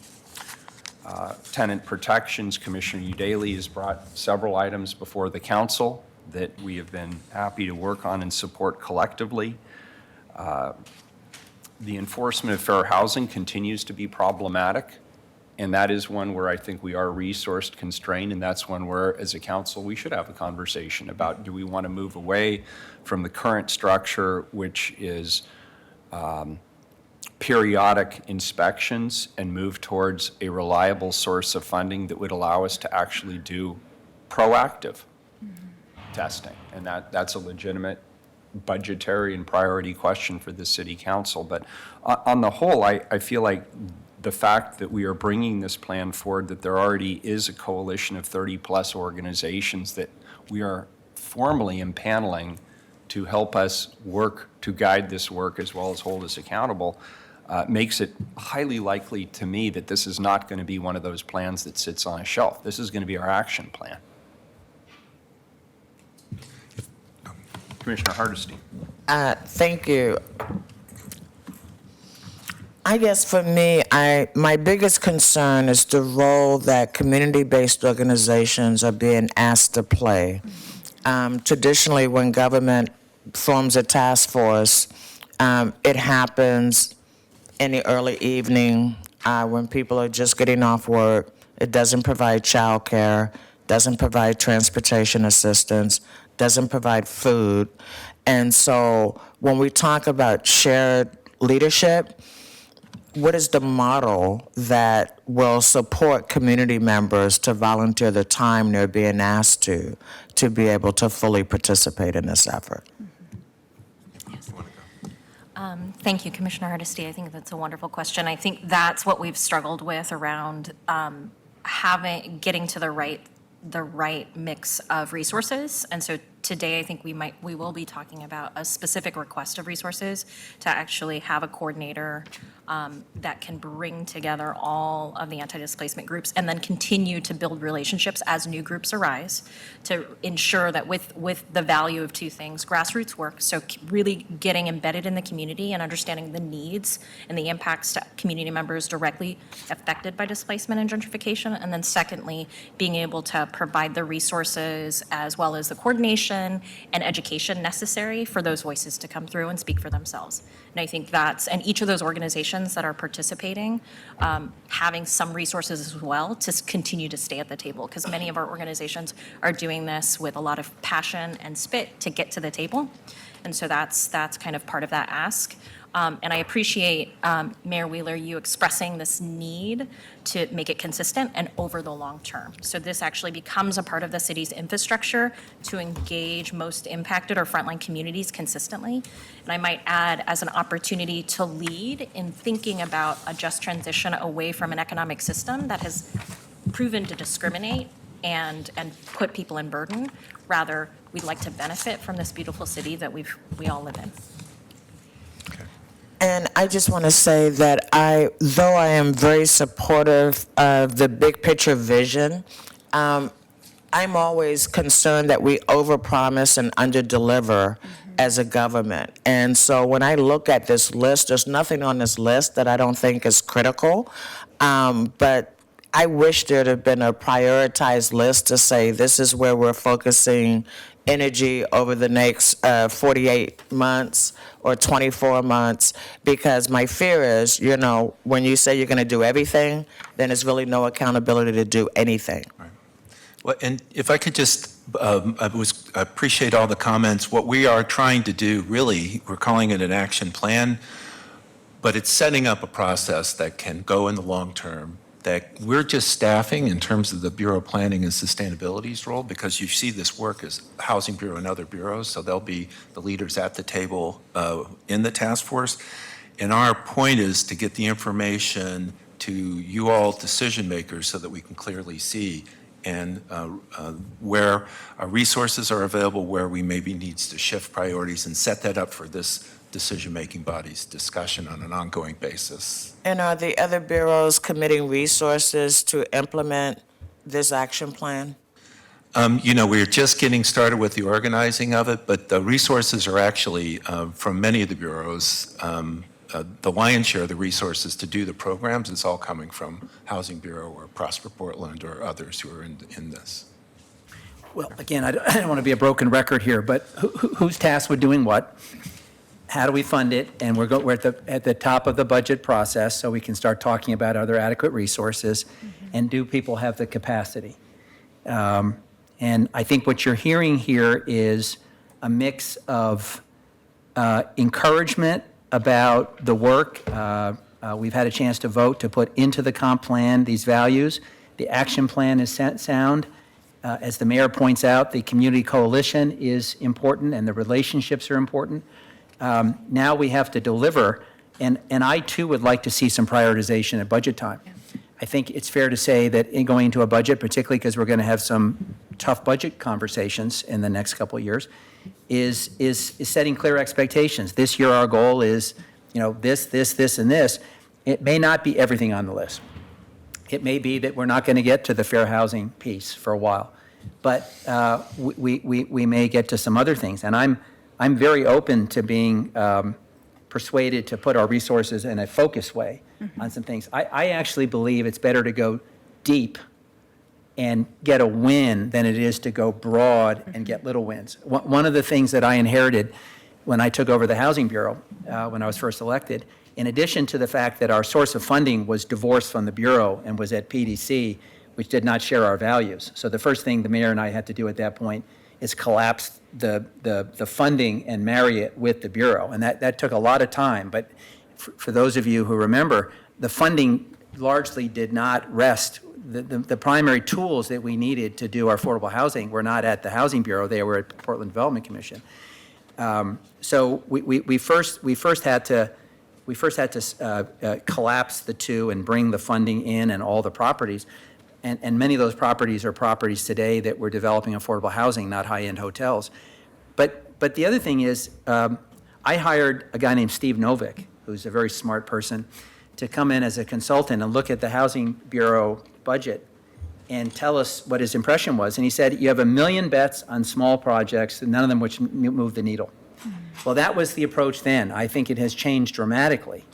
Tenant protections, Commissioner Udaley has brought several items before the council that we have been happy to work on and support collectively. The enforcement of fair housing continues to be problematic, and that is one where I think we are resource constrained, and that's one where, as a council, we should have a conversation about, do we want to move away from the current structure, which is periodic inspections, and move towards a reliable source of funding that would allow us to actually do proactive testing, and that's a legitimate budgetary and priority question for the city council. But on the whole, I feel like the fact that we are bringing this plan forward, that there already is a coalition of 30-plus organizations that we are formally impaneling to help us work, to guide this work as well as hold us accountable, makes it highly likely to me that this is not going to be one of those plans that sits on a shelf. This is going to be our action plan. Commissioner Hardesty. Thank you. I guess for me, my biggest concern is the role that community-based organizations are being asked to play. Traditionally, when government forms a task force, it happens in the early evening when people are just getting off work. It doesn't provide childcare, doesn't provide transportation assistance, doesn't provide food. And so when we talk about shared leadership, what is the model that will support community members to volunteer the time they're being asked to be able to fully participate in this effort? Thank you, Commissioner Hardesty. I think that's a wonderful question. I think that's what we've struggled with around getting to the right mix of resources. And so today, I think we will be talking about a specific request of resources to actually have a coordinator that can bring together all of the anti-displacement groups and then continue to build relationships as new groups arise to ensure that with the value of two things, grassroots work, so really getting embedded in the community and understanding the needs and the impacts to community members directly affected by displacement and gentrification, and then secondly, being able to provide the resources as well as the coordination and education necessary for those voices to come through and speak for themselves. And I think and each of those organizations that are participating, having some resources as well to continue to stay at the table, because many of our organizations are doing this with a lot of passion and spit to get to the table. And so that's kind of part of that ask. And I appreciate, Mayor Wheeler, you expressing this need to make it consistent and over the long term. So this actually becomes a part of the city's infrastructure to engage most impacted or frontline communities consistently. And I might add, as an opportunity to lead in thinking about a just transition away from an economic system that has proven to discriminate and put people in burden. Rather, we'd like to benefit from this beautiful city that we all live in. And I just want to say that though I am very supportive of the big picture vision, I'm always concerned that we overpromise and underdeliver as a government. And so when I look at this list, there's nothing on this list that I don't think is critical. But I wish there'd have been a prioritized list to say this is where we're focusing energy over the next 48 months or 24 months, because my fear is, when you say you're going to do everything, then there's really no accountability to do anything. Right. Well, and if I could just, I appreciate all the comments. What we are trying to do, really, we're calling it an action plan, but it's setting up a process that can go in the long term, that we're just staffing in terms of the Bureau of Planning and Sustainability's role, because you see this work as Housing Bureau and other bureaus, so they'll be the leaders at the table in the task force. And our point is to get the information to you all decision makers so that we can clearly see and where our resources are available, where we maybe needs to shift priorities and set that up for this decision-making body's discussion on an ongoing basis. And are the other bureaus committing resources to implement this action plan? We're just getting started with the organizing of it, but the resources are actually from many of the bureaus. The lion's share of the resources to do the programs is all coming from Housing Bureau or Prosper Portland or others who are in this. Well, again, I don't want to be a broken record here, but who's tasked with doing what? How do we fund it? And we're at the top of the budget process, so we can start talking about are there adequate resources, and do people have the capacity? And I think what you're hearing here is a mix of encouragement about the work. We've had a chance to vote to put into the comp plan these values. The action plan is sound. As the mayor points out, the community coalition is important and the relationships are important. Now we have to deliver, and I too would like to see some prioritization at budget time. I think it's fair to say that in going into a budget, particularly because we're going to have some tough budget conversations in the next couple of years, is setting clear expectations. This year our goal is, this, and this. It may not be everything on the list. It may be that we're not going to get to the fair housing piece for a while, but we may get to some other things. And I'm very open to being persuaded to put our resources in a focused way on some things. I actually believe it's better to go deep and get a win than it is to go broad and get little wins. One of the things that I inherited when I took over the Housing Bureau, when I was first elected, in addition to the fact that our source of funding was divorced from the Bureau and was at PDC, which did not share our values. So the first thing the mayor and I had to do at that point is collapse the funding and marry it with the Bureau. And that took a lot of time. But for those of you who remember, the funding largely did not rest. The primary tools that we needed to do our affordable housing were not at the Housing Bureau, they were at the Portland Development Commission. So we first had to collapse the two and bring the funding in and all the properties. And many of those properties are properties today that we're developing affordable housing, not high-end hotels. But the other thing is, I hired a guy named Steve Novick, who's a very smart person, to come in as a consultant and look at the Housing Bureau budget and tell us what his impression was. And he said, you have 1 million bets on small projects, and none of them which move the needle. Well, that was the approach then. I think it has changed dramatically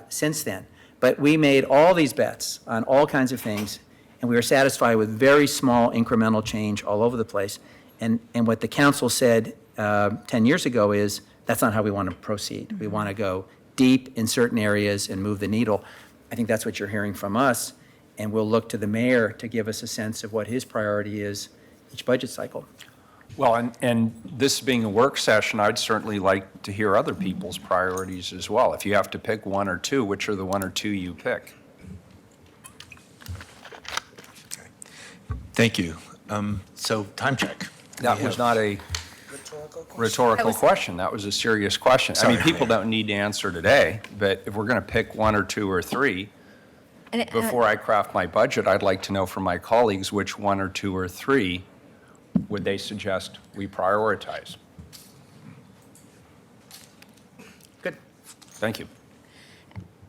since then. But we made all these bets on all kinds of things, and we were satisfied with very small incremental change all over the place. And what the council said 10 years ago is, that's not how we want to proceed. We want to go deep in certain areas and move the needle. I think that's what you're hearing from us, and we'll look to the mayor to give us a sense of what his priority is each budget cycle. Well, and this being a work session, I'd certainly like to hear other people's priorities as well. If you have to pick one or two, which are the one or two you pick? Thank you. So time check. That was not a rhetorical question. That was a serious question. I mean, Sorry. people don't need to answer today, but if we're going to pick one or two or three, And, before I craft my budget, I'd like to know from my colleagues which one or two or three would they suggest we prioritize? Good. Thank you.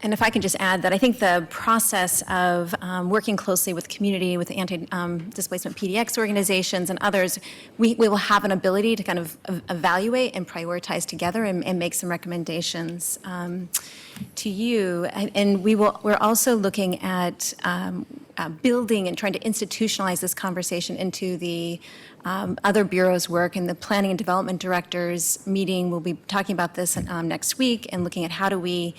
And if I can just add that I think the process of working closely with community, with anti-displacement PDX organizations and others, we will have an ability to kind of evaluate and prioritize together and make some recommendations to you. And we're also looking at building and trying to institutionalize this conversation into the other bureaus' work, and the planning and development directors meeting. We'll be talking about this next week and looking at how do we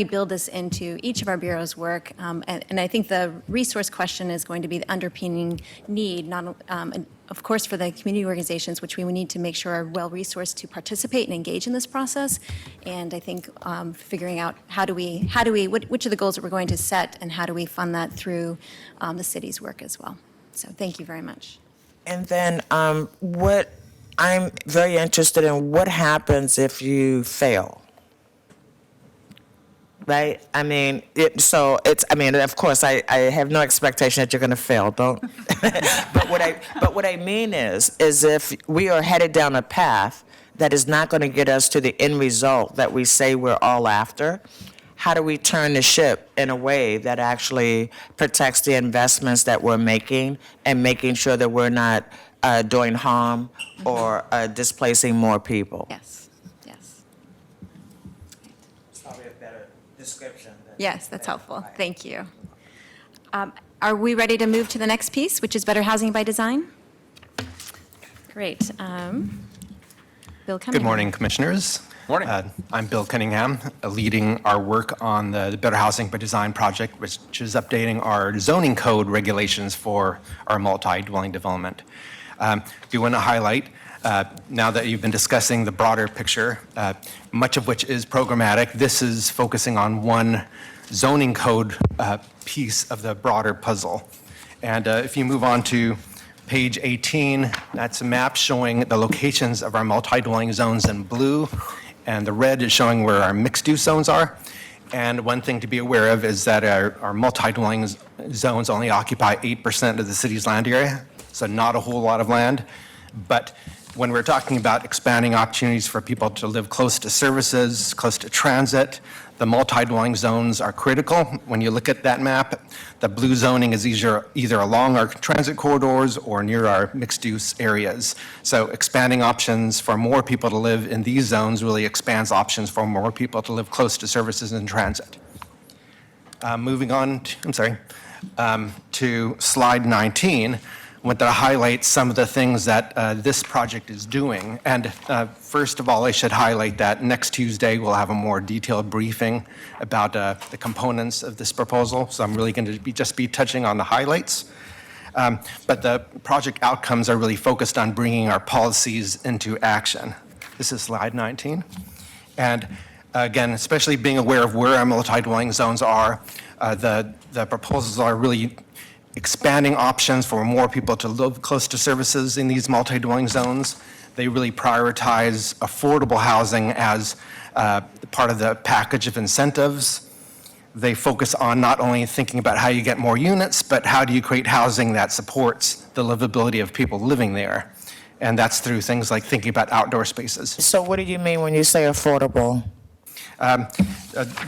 build this into each of our bureaus' work. And I think the resource question is going to be the underpinning need, not of course for the community organizations, which we need to make sure are well-resourced to participate and engage in this process. And I think figuring out which are the goals that we're going to set, and how do we fund that through the city's work as well. So thank you very much. And then what I'm very interested in, what happens if you fail? Right? I mean, of course, I have no expectation that you're going to fail, don't. But what I mean is if we are headed down a path that is not going to get us to the end result that we say we're all after, how do we turn the ship in a way that actually protects the investments that we're making and making sure that we're not doing harm or displacing more people? Yes, yes. It's probably a better description. Yes, that's helpful. Thank you. Are we ready to move to the next piece, which is better housing by design? Great. Bill Cunningham. Good morning, Commissioners. Morning. I'm Bill Cunningham, leading our work on the Better Housing by Design project, which is updating our zoning code regulations for our multi-dwelling development. We want to highlight, now that you've been discussing the broader picture, much of which is programmatic, this is focusing on one zoning code piece of the broader puzzle. And if you move on to page 18, that's a map showing the locations of our multi-dwelling zones in blue, and the red is showing where our mixed-use zones are. And one thing to be aware of is that our multi-dwelling zones only occupy 8% of the city's land area, so not a whole lot of land. But when we're talking about expanding opportunities for people to live close to services, close to transit, the multi-dwelling zones are critical. When you look at that map, the blue zoning is either along our transit corridors or near our mixed-use areas. So expanding options for more people to live in these zones really expands options for more people to live close to services and transit. Moving on, to slide 19. I want to highlight some of the things that this project is doing. And first of all, I should highlight that next Tuesday we'll have a more detailed briefing about the components of this proposal. So I'm really going to just be touching on the highlights. But the project outcomes are really focused on bringing our policies into action. This is slide 19. And again, especially being aware of where our multi-dwelling zones are, the proposals are really expanding options for more people to live close to services in these multi-dwelling zones. They really prioritize affordable housing as part of the package of incentives. They focus on not only thinking about how you get more units, but how do you create housing that supports the livability of people living there. And that's through things like thinking about outdoor spaces. So what do you mean when you say affordable?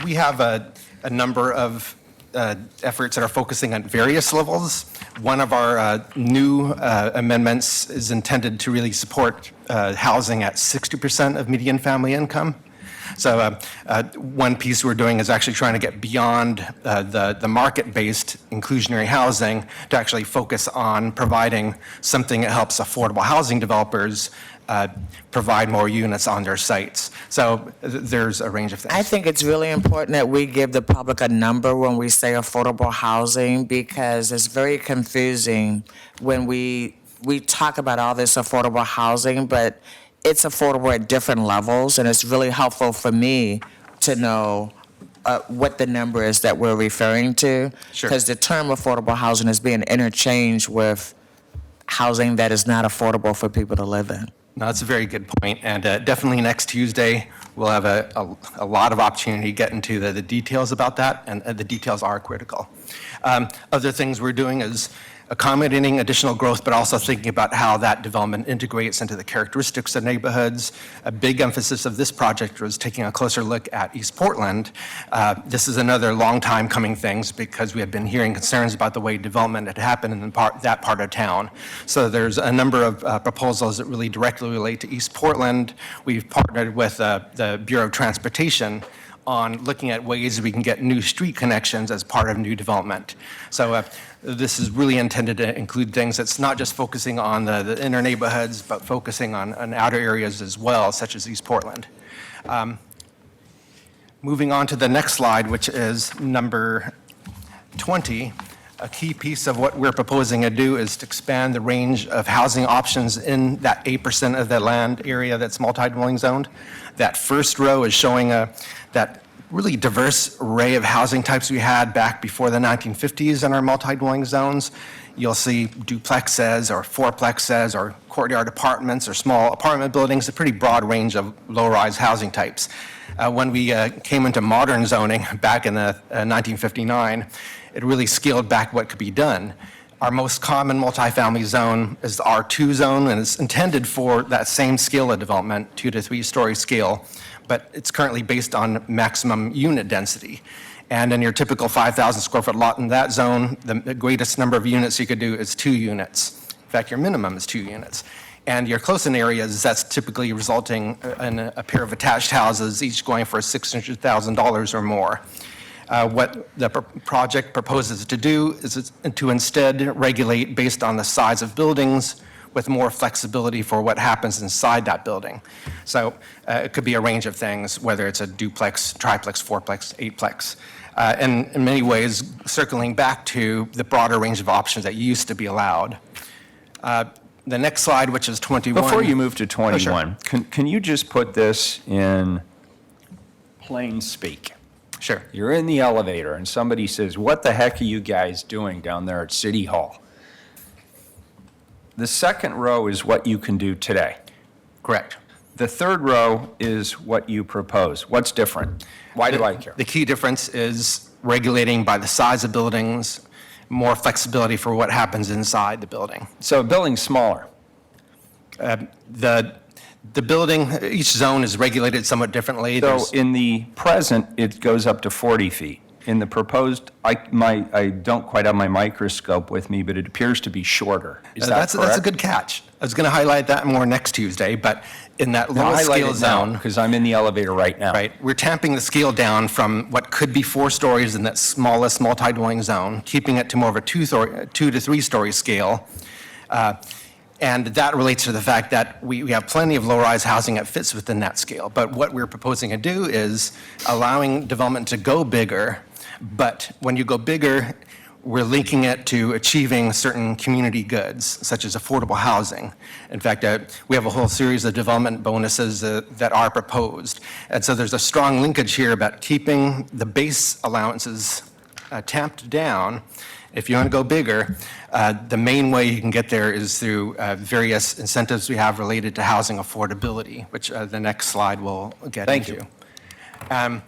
We have a number of efforts that are focusing on various levels. One of our new amendments is intended to really support housing at 60% of median family income. So one piece we're doing is actually trying to get beyond the market-based inclusionary housing to actually focus on providing something that helps affordable housing developers provide more units on their sites. So there's a range of things. I think it's really important that we give the public a number when we say affordable housing, because it's very confusing when we talk about all this affordable housing, but it's affordable at different levels, and it's really helpful for me to know what the number is that we're referring to. Sure. Because the term affordable housing is being interchanged with housing that is not affordable for people to live in. No, that's a very good point, and definitely next Tuesday, we'll have a lot of opportunity to get into the details about that, and the details are critical. Other things we're doing is accommodating additional growth, but also thinking about how that development integrates into the characteristics of neighborhoods. A big emphasis of this project was taking a closer look at East Portland. This is another long time coming thing because we have been hearing concerns about the way development had happened in that part of town. So there's a number of proposals that really directly relate to East Portland. We've partnered with the Bureau of Transportation on looking at ways we can get new street connections as part of new development. So this is really intended to include things that's not just focusing on the inner neighborhoods, but focusing on outer areas as well, such as East Portland. Moving on to the next slide, which is number 20. A key piece of what we're proposing to do is to expand the range of housing options in that 8% of the land area that's multi-dwelling zoned. That first row is showing that really diverse array of housing types we had back before the 1950s in our multi-dwelling zones. You'll see duplexes or fourplexes or courtyard apartments or small apartment buildings, a pretty broad range of low-rise housing types. When we came into modern zoning back in 1959, it really scaled back what could be done. Our most common multifamily zone is the R2 zone, and it's intended for that same scale of development, 2 to 3 story scale, but it's currently based on maximum unit density. And in your typical 5,000 square foot lot in that zone, the greatest number of units you could do is 2 units. In fact, your minimum is 2 units. And your close-in areas, that's typically resulting in a pair of attached houses, each going for $600,000 or more. What the project proposes to do is to instead regulate based on the size of buildings with more flexibility for what happens inside that building. So it could be a range of things, whether it's a duplex, triplex, fourplex, eightplex. And in many ways, circling back to the broader range of options that used to be allowed. The next slide, which is 21. Before you move to 21, Oh, sure. can you just put this in plain speak? Sure. You're in the elevator and somebody says, "What the heck are you guys doing down there at City Hall?" The second row is what you can do today. Correct. The third row is what you propose. What's different? Why do I care? The key difference is regulating by the size of buildings, more flexibility for what happens inside the building. So a building's smaller. The building, each zone is regulated somewhat differently. So There's- in the present, it goes up to 40 feet. In the proposed, I don't quite have my microscope with me, but it appears to be shorter. Is that that's correct? a good catch. I was going to highlight that more next Tuesday, but in that Now lowest highlight scale it now, zone, because I'm in the elevator right now. right, we're tamping the scale down from what could be 4 stories in that smallest multi-dwelling zone, keeping it to more of a 2 to 3 story scale. And that relates to the fact that we have plenty of low-rise housing that fits within that scale. But what we're proposing to do is allowing development to go bigger, but when you go bigger, we're linking it to achieving certain community goods, such as affordable housing. In fact, we have a whole series of development bonuses that are proposed. And so there's a strong linkage here about keeping the base allowances tamped down. If you want to go bigger, the main way you can get there is through various incentives we have related to housing affordability, which the next slide will get into. Thank you.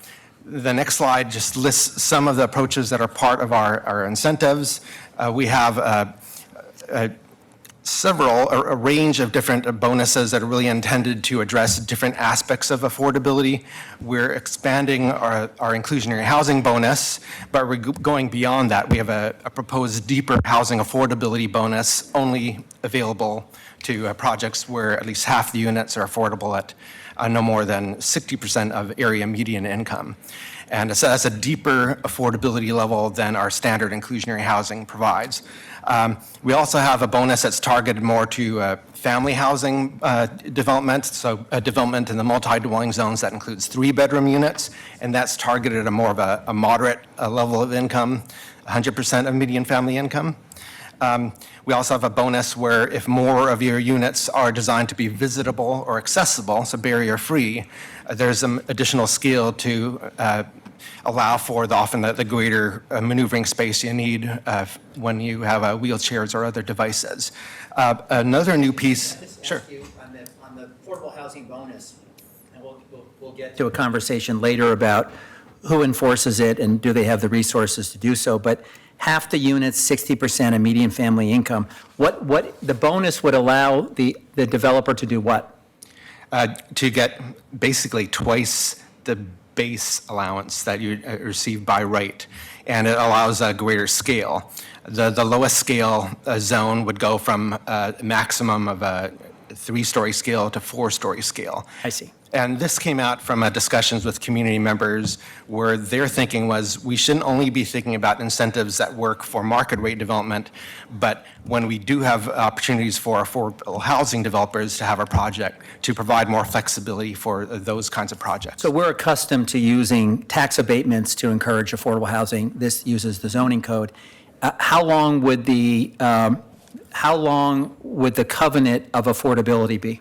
The next slide just lists some of the approaches that are part of our incentives. We have a range of different bonuses that are really intended to address different aspects of affordability. We're expanding our inclusionary housing bonus, but we're going beyond that. We have a proposed deeper housing affordability bonus only available to projects where at least half the units are affordable at no more than 60% of area median income. And so that's a deeper affordability level than our standard inclusionary housing provides. We also have a bonus that's targeted more to family housing development, so development in the multi-dwelling zones that includes 3-bedroom units, and that's targeted at more of a moderate level of income, 100% of median family income. We also have a bonus where if more of your units are designed to be visitable or accessible, so barrier-free, there's some additional scale to allow for often the greater maneuvering space you need when you have wheelchairs or other devices. Another new piece. Sure. On the affordable housing bonus, and we'll get to a conversation later about who enforces it and do they have the resources to do so, but half the units, 60% of median family income, what the bonus would allow the developer to do what? To get basically twice the base allowance that you receive by right, and it allows a greater scale. The lowest scale zone would go from a maximum of a 3-story scale to 4-story scale. I see. And this came out from discussions with community members where their thinking was we shouldn't only be thinking about incentives that work for market rate development, but when we do have opportunities for affordable housing developers to have a project to provide more flexibility for those kinds of projects. So we're accustomed to using tax abatements to encourage affordable housing. This uses the zoning code. How long would the covenant of affordability be?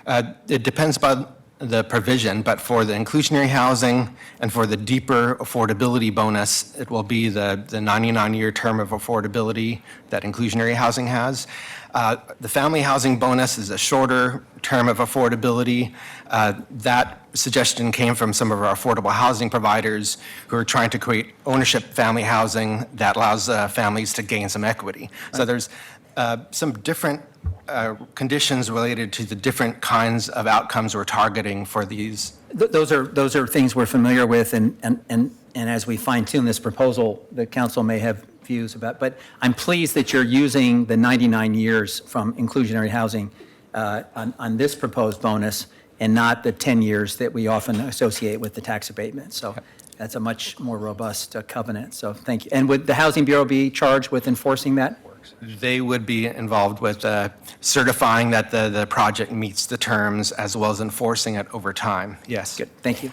It depends upon the provision, but for the inclusionary housing and for the deeper affordability bonus, it will be the 99-year term of affordability that inclusionary housing has. The family housing bonus is a shorter term of affordability. That suggestion came from some of our affordable housing providers who are trying to create ownership family housing that allows families to gain some equity. So there's some different conditions related to the different kinds of outcomes we're targeting for these. Those are things we're familiar with, and as we fine-tune this proposal, the council may have views about, but I'm pleased that you're using the 99 years from inclusionary housing on this proposed bonus and not the 10 years that we often associate with the tax abatement. So that's a much more robust covenant, so thank you. And would the Housing Bureau be charged with enforcing that? They would be involved with certifying that the project meets the terms as well as enforcing it over time. Yes. Good, thank you.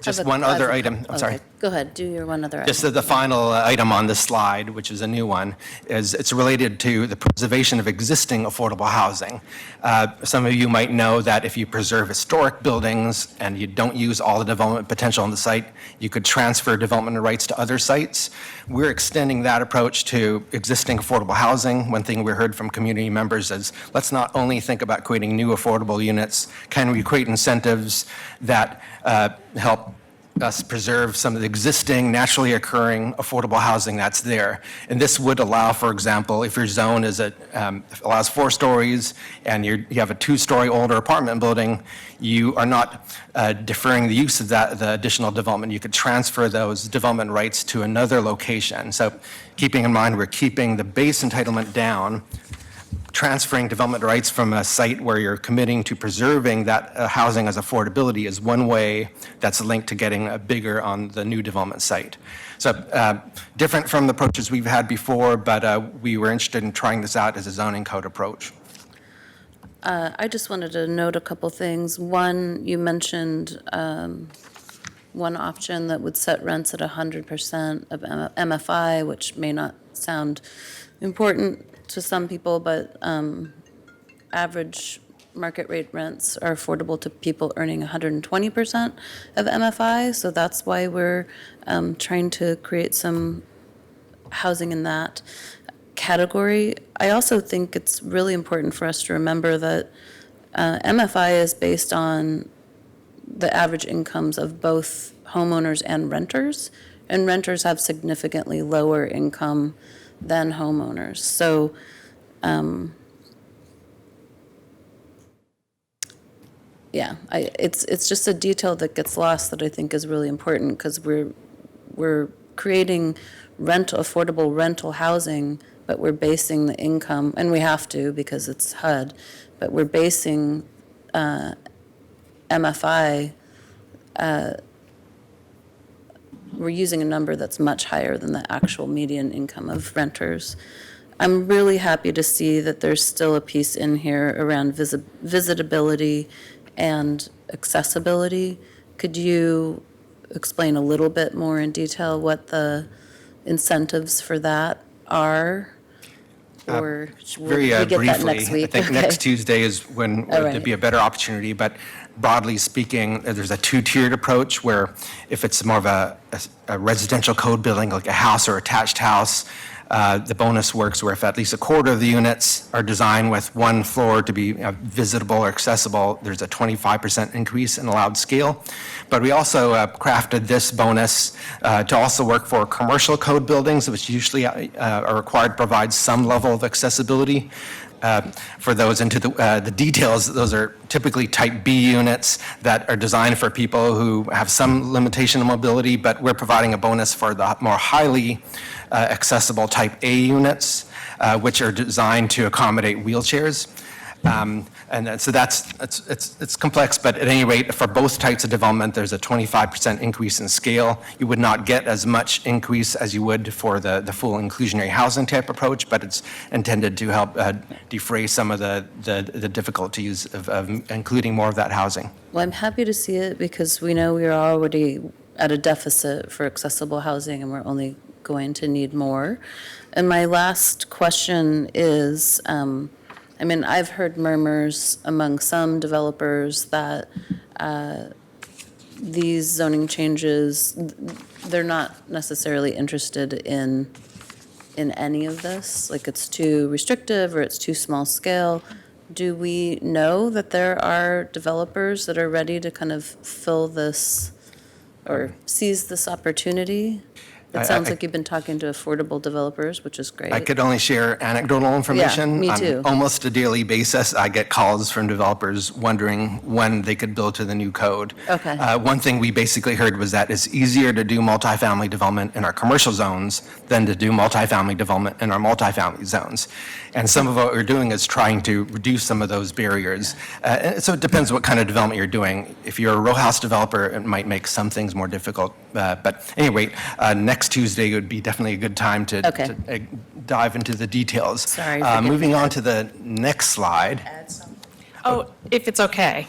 Just one other item, I'm sorry. Go ahead, do your one other item. Just the final item on this slide, which is a new one, is it's related to the preservation of existing affordable housing. Some of you might know that if you preserve historic buildings and you don't use all the development potential on the site, you could transfer development rights to other sites. We're extending that approach to existing affordable housing. One thing we heard from community members is let's not only think about creating new affordable units, can we create incentives that help us preserve some of the existing naturally occurring affordable housing that's there. And this would allow, for example, if your zone is allows 4 stories and you have a 2-story older apartment building, you are not deferring the use of the additional development. You could transfer those development rights to another location. So keeping in mind, we're keeping the base entitlement down, transferring development rights from a site where you're committing to preserving that housing as affordability is one way that's linked to getting bigger on the new development site. So different from the approaches we've had before, but we were interested in trying this out as a zoning code approach. I just wanted to note a couple things. One, you mentioned one option that would set rents at 100% of MFI, which may not sound important to some people, but average market rate rents are affordable to people earning 120% of MFI. So that's why we're trying to create some housing in that category. I also think it's really important for us to remember that MFI is based on the average incomes of both homeowners and renters have significantly lower income than homeowners. So yeah, it's just a detail that gets lost that I think is really important, because we're creating affordable rental housing, but we're basing the income, and we have to because it's HUD, but we're basing MFI, we're using a number that's much higher than the actual median income of renters. I'm really happy to see that there's still a piece in here around visitability and accessibility. Could you explain a little bit more in detail what the incentives for that are? Or will Very we get that briefly, next week? I think Okay. next Tuesday is when All there'd right. be a better opportunity, but broadly speaking, there's a two-tiered approach where if it's more of a residential code building, like a house or attached house, the bonus works where if at least a quarter of the units are designed with one floor to be visitable or accessible, there's a 25% increase in allowed scale. But we also crafted this bonus to also work for commercial code buildings, which usually are required to provide some level of accessibility. For those into the details, those are typically type B units that are designed for people who have some limitation of mobility, but we're providing a bonus for the more highly accessible type A units, which are designed to accommodate wheelchairs. So it's complex, but at any rate, for both types of development, there's a 25% increase in scale. You would not get as much increase as you would for the full inclusionary housing type approach, but it's intended to help defray some of the difficulties of including more of that housing. Well, I'm happy to see it because we know we're already at a deficit for accessible housing, and we're only going to need more. And my last question is, I've heard murmurs among some developers that these zoning changes, they're not necessarily interested in any of this, like it's too restrictive or it's too small scale. Do we know that there are developers that are ready to kind of fill this or seize this opportunity? It sounds like you've been talking to affordable developers, which is great. I could only share anecdotal information. me too. On almost a daily basis, I get calls from developers wondering when they could build to the new code. Okay. One thing we basically heard was that it's easier to do multifamily development in our commercial zones than to do multifamily development in our multifamily zones. And some of what we're doing is trying to reduce some of those barriers. So it depends what kind of development you're doing. If you're a row house developer, it might make some things more difficult. But anyway, next Tuesday would be definitely a good time to dive into the details. Sorry, forgive me. Moving on to the next slide. Oh, if it's okay.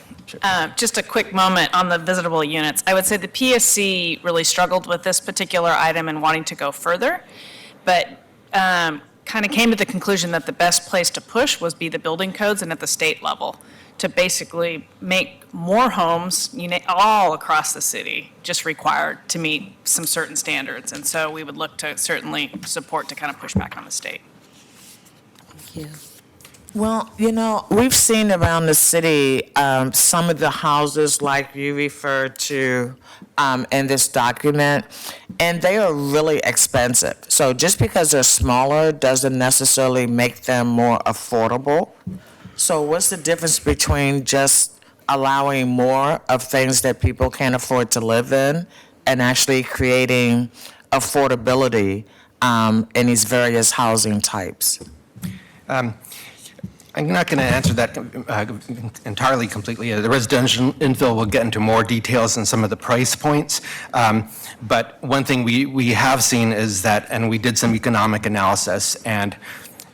Just a quick moment on the visitable units. I would say the PSC really struggled with this particular item and wanting to go further, but kind of came to the conclusion that the best place to push was be the building codes and at the state level to basically make more homes all across the city just required to meet some certain standards. And so we would look to certainly support to kind of push back on the state. Thank you. Well, we've seen around the city some of the houses like you referred to in this document, and they are really expensive. So just because they're smaller doesn't necessarily make them more affordable. So what's the difference between just allowing more of things that people can't afford to live in and actually creating affordability in these various housing types? I'm not going to answer that entirely completely. The residential infill will get into more details and some of the price points. But one thing we have seen is that, and we did some economic analysis, and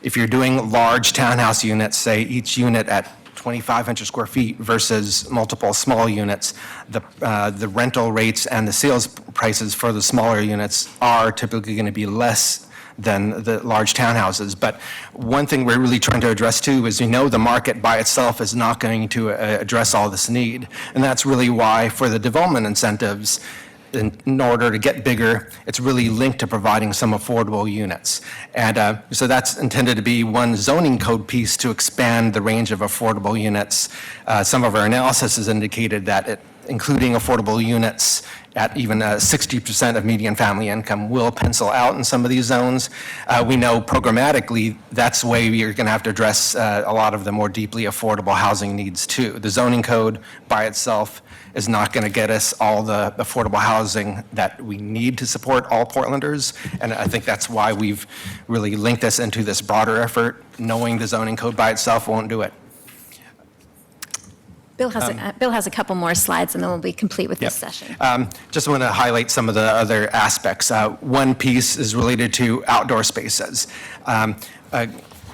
if you're doing large townhouse units, say each unit at 2,500 square feet versus multiple small units, the rental rates and the sales prices for the smaller units are typically going to be less than the large townhouses. But one thing we're really trying to address too is the market by itself is not going to address all this need. And that's really why for the development incentives, in order to get bigger, it's really linked to providing some affordable units. And so that's intended to be one zoning code piece to expand the range of affordable units. Some of our analysis has indicated that including affordable units at even 60% of median family income will pencil out in some of these zones. We know programmatically that's the way you're going to have to address a lot of the more deeply affordable housing needs too. The zoning code by itself is not going to get us all the affordable housing that we need to support all Portlanders, and I think that's why we've really linked this into this broader effort. Knowing the zoning code by itself won't do it. Bill has a couple more slides, and then we'll be complete with this session. Just want to highlight some of the other aspects. One piece is related to outdoor spaces.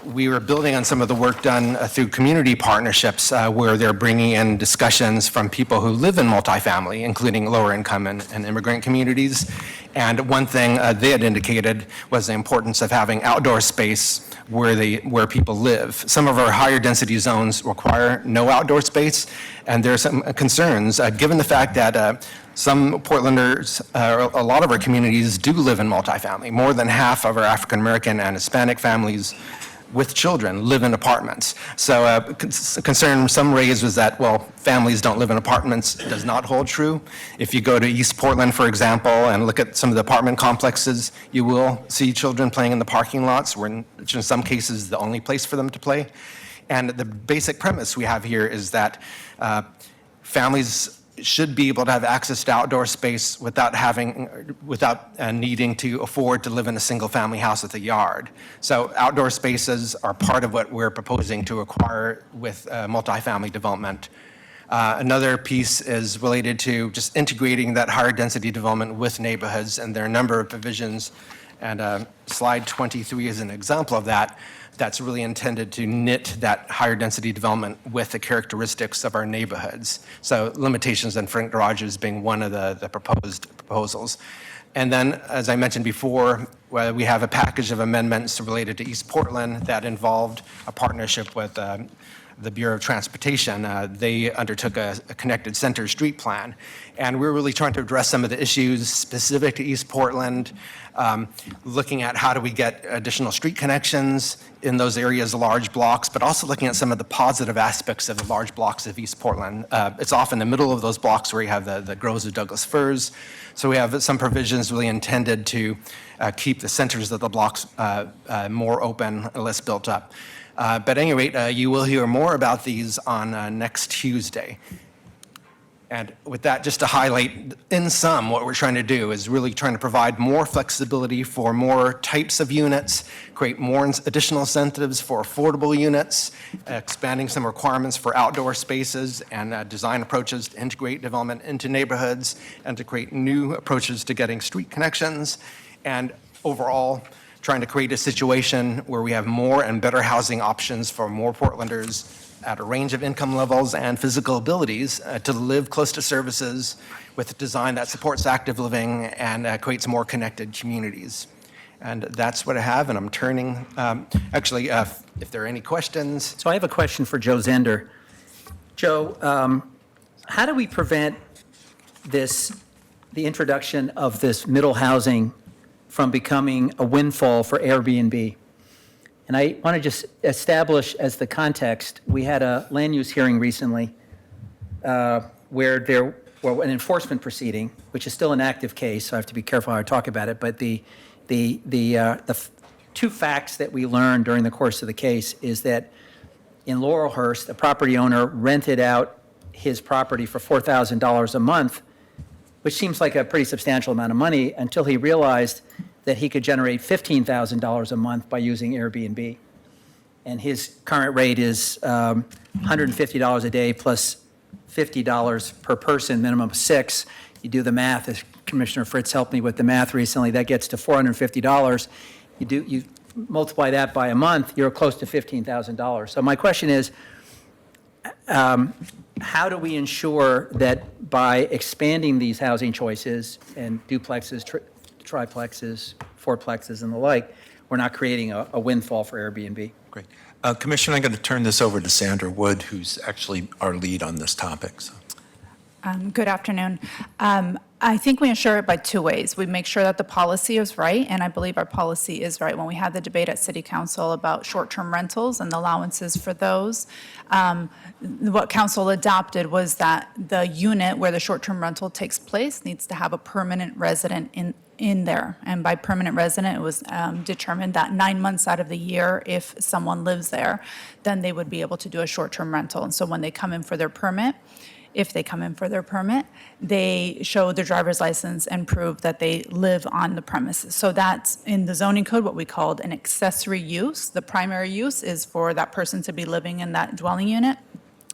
We were building on some of the work done through community partnerships where they're bringing in discussions from people who live in multifamily, including lower income and immigrant communities. And one thing they had indicated was the importance of having outdoor space where people live. Some of our higher density zones require no outdoor space, and there are some concerns given the fact that some Portlanders, a lot of our communities do live in multifamily. More than half of our African American and Hispanic families with children live in apartments. So concern some raised was that, well, families don't live in apartments does not hold true. If you go to East Portland, for example, and look at some of the apartment complexes, you will see children playing in the parking lots, which in some cases is the only place for them to play. And the basic premise we have here is that families should be able to have access to outdoor space without needing to afford to live in a single family house with a yard. So outdoor spaces are part of what we're proposing to acquire with multifamily development. Another piece is related to just integrating that higher density development with neighborhoods, and there are a number of provisions, and slide 23 is an example of that. That's really intended to knit that higher density development with the characteristics of our neighborhoods. So limitations on front garages being one of the proposals. And then, as I mentioned before, we have a package of amendments related to East Portland that involved a partnership with the Bureau of Transportation. They undertook a connected center street plan. And we're really trying to address some of the issues specific to East Portland, looking at how do we get additional street connections in those areas, large blocks, but also looking at some of the positive aspects of the large blocks of East Portland. It's often the middle of those blocks where you have the groves of Douglas firs. So we have some provisions really intended to keep the centers of the blocks more open, less built up. But at any rate, you will hear more about these on next Tuesday. And with that, just to highlight, in sum, what we're trying to do is really trying to provide more flexibility for more types of units, create more additional incentives for affordable units, expanding some requirements for outdoor spaces and design approaches to integrate development into neighborhoods, and to create new approaches to getting street connections, and overall, trying to create a situation where we have more and better housing options for more Portlanders at a range of income levels and physical abilities to live close to services with a design that supports active living and creates more connected communities. And that's what I have, and I'm turning, if there are any questions. So I have a question for Joe Zender. Joe, how do we prevent the introduction of this middle housing from becoming a windfall for Airbnb? And I want to just establish as the context, we had a land use hearing recently where there were an enforcement proceeding, which is still an active case, so I have to be careful how I talk about it, but the two facts that we learned during the course of the case is that in Laurelhurst, the property owner rented out his property for $4,000 a month, which seems like a pretty substantial amount of money, until he realized that he could generate $15,000 a month by using Airbnb. And his current rate is $150 a day plus $50 per person, minimum of 6. You do the math, as Commissioner Fritz helped me with the math recently, that gets to $450. You multiply that by a month, you're close to $15,000. So my question is, how do we ensure that by expanding these housing choices and duplexes, triplexes, fourplexes, and the like, we're not creating a windfall for Airbnb? Great. Commissioner, I'm going to turn this over to Sandra Wood, who's actually our lead on this topic. So. Good afternoon. I think we ensure it by two ways. We make sure that the policy is right, and I believe our policy is right. When we had the debate at City Council about short-term rentals and the allowances for those, what council adopted was that the unit where the short-term rental takes place needs to have a permanent resident in there. And by permanent resident, it was determined that 9 months out of the year, if someone lives there, then they would be able to do a short-term rental. And so when they come in for their permit, if they come in for their permit, they show their driver's license and prove that they live on the premises. So that's in the zoning code, what we called an accessory use. The primary use is for that person to be living in that dwelling unit.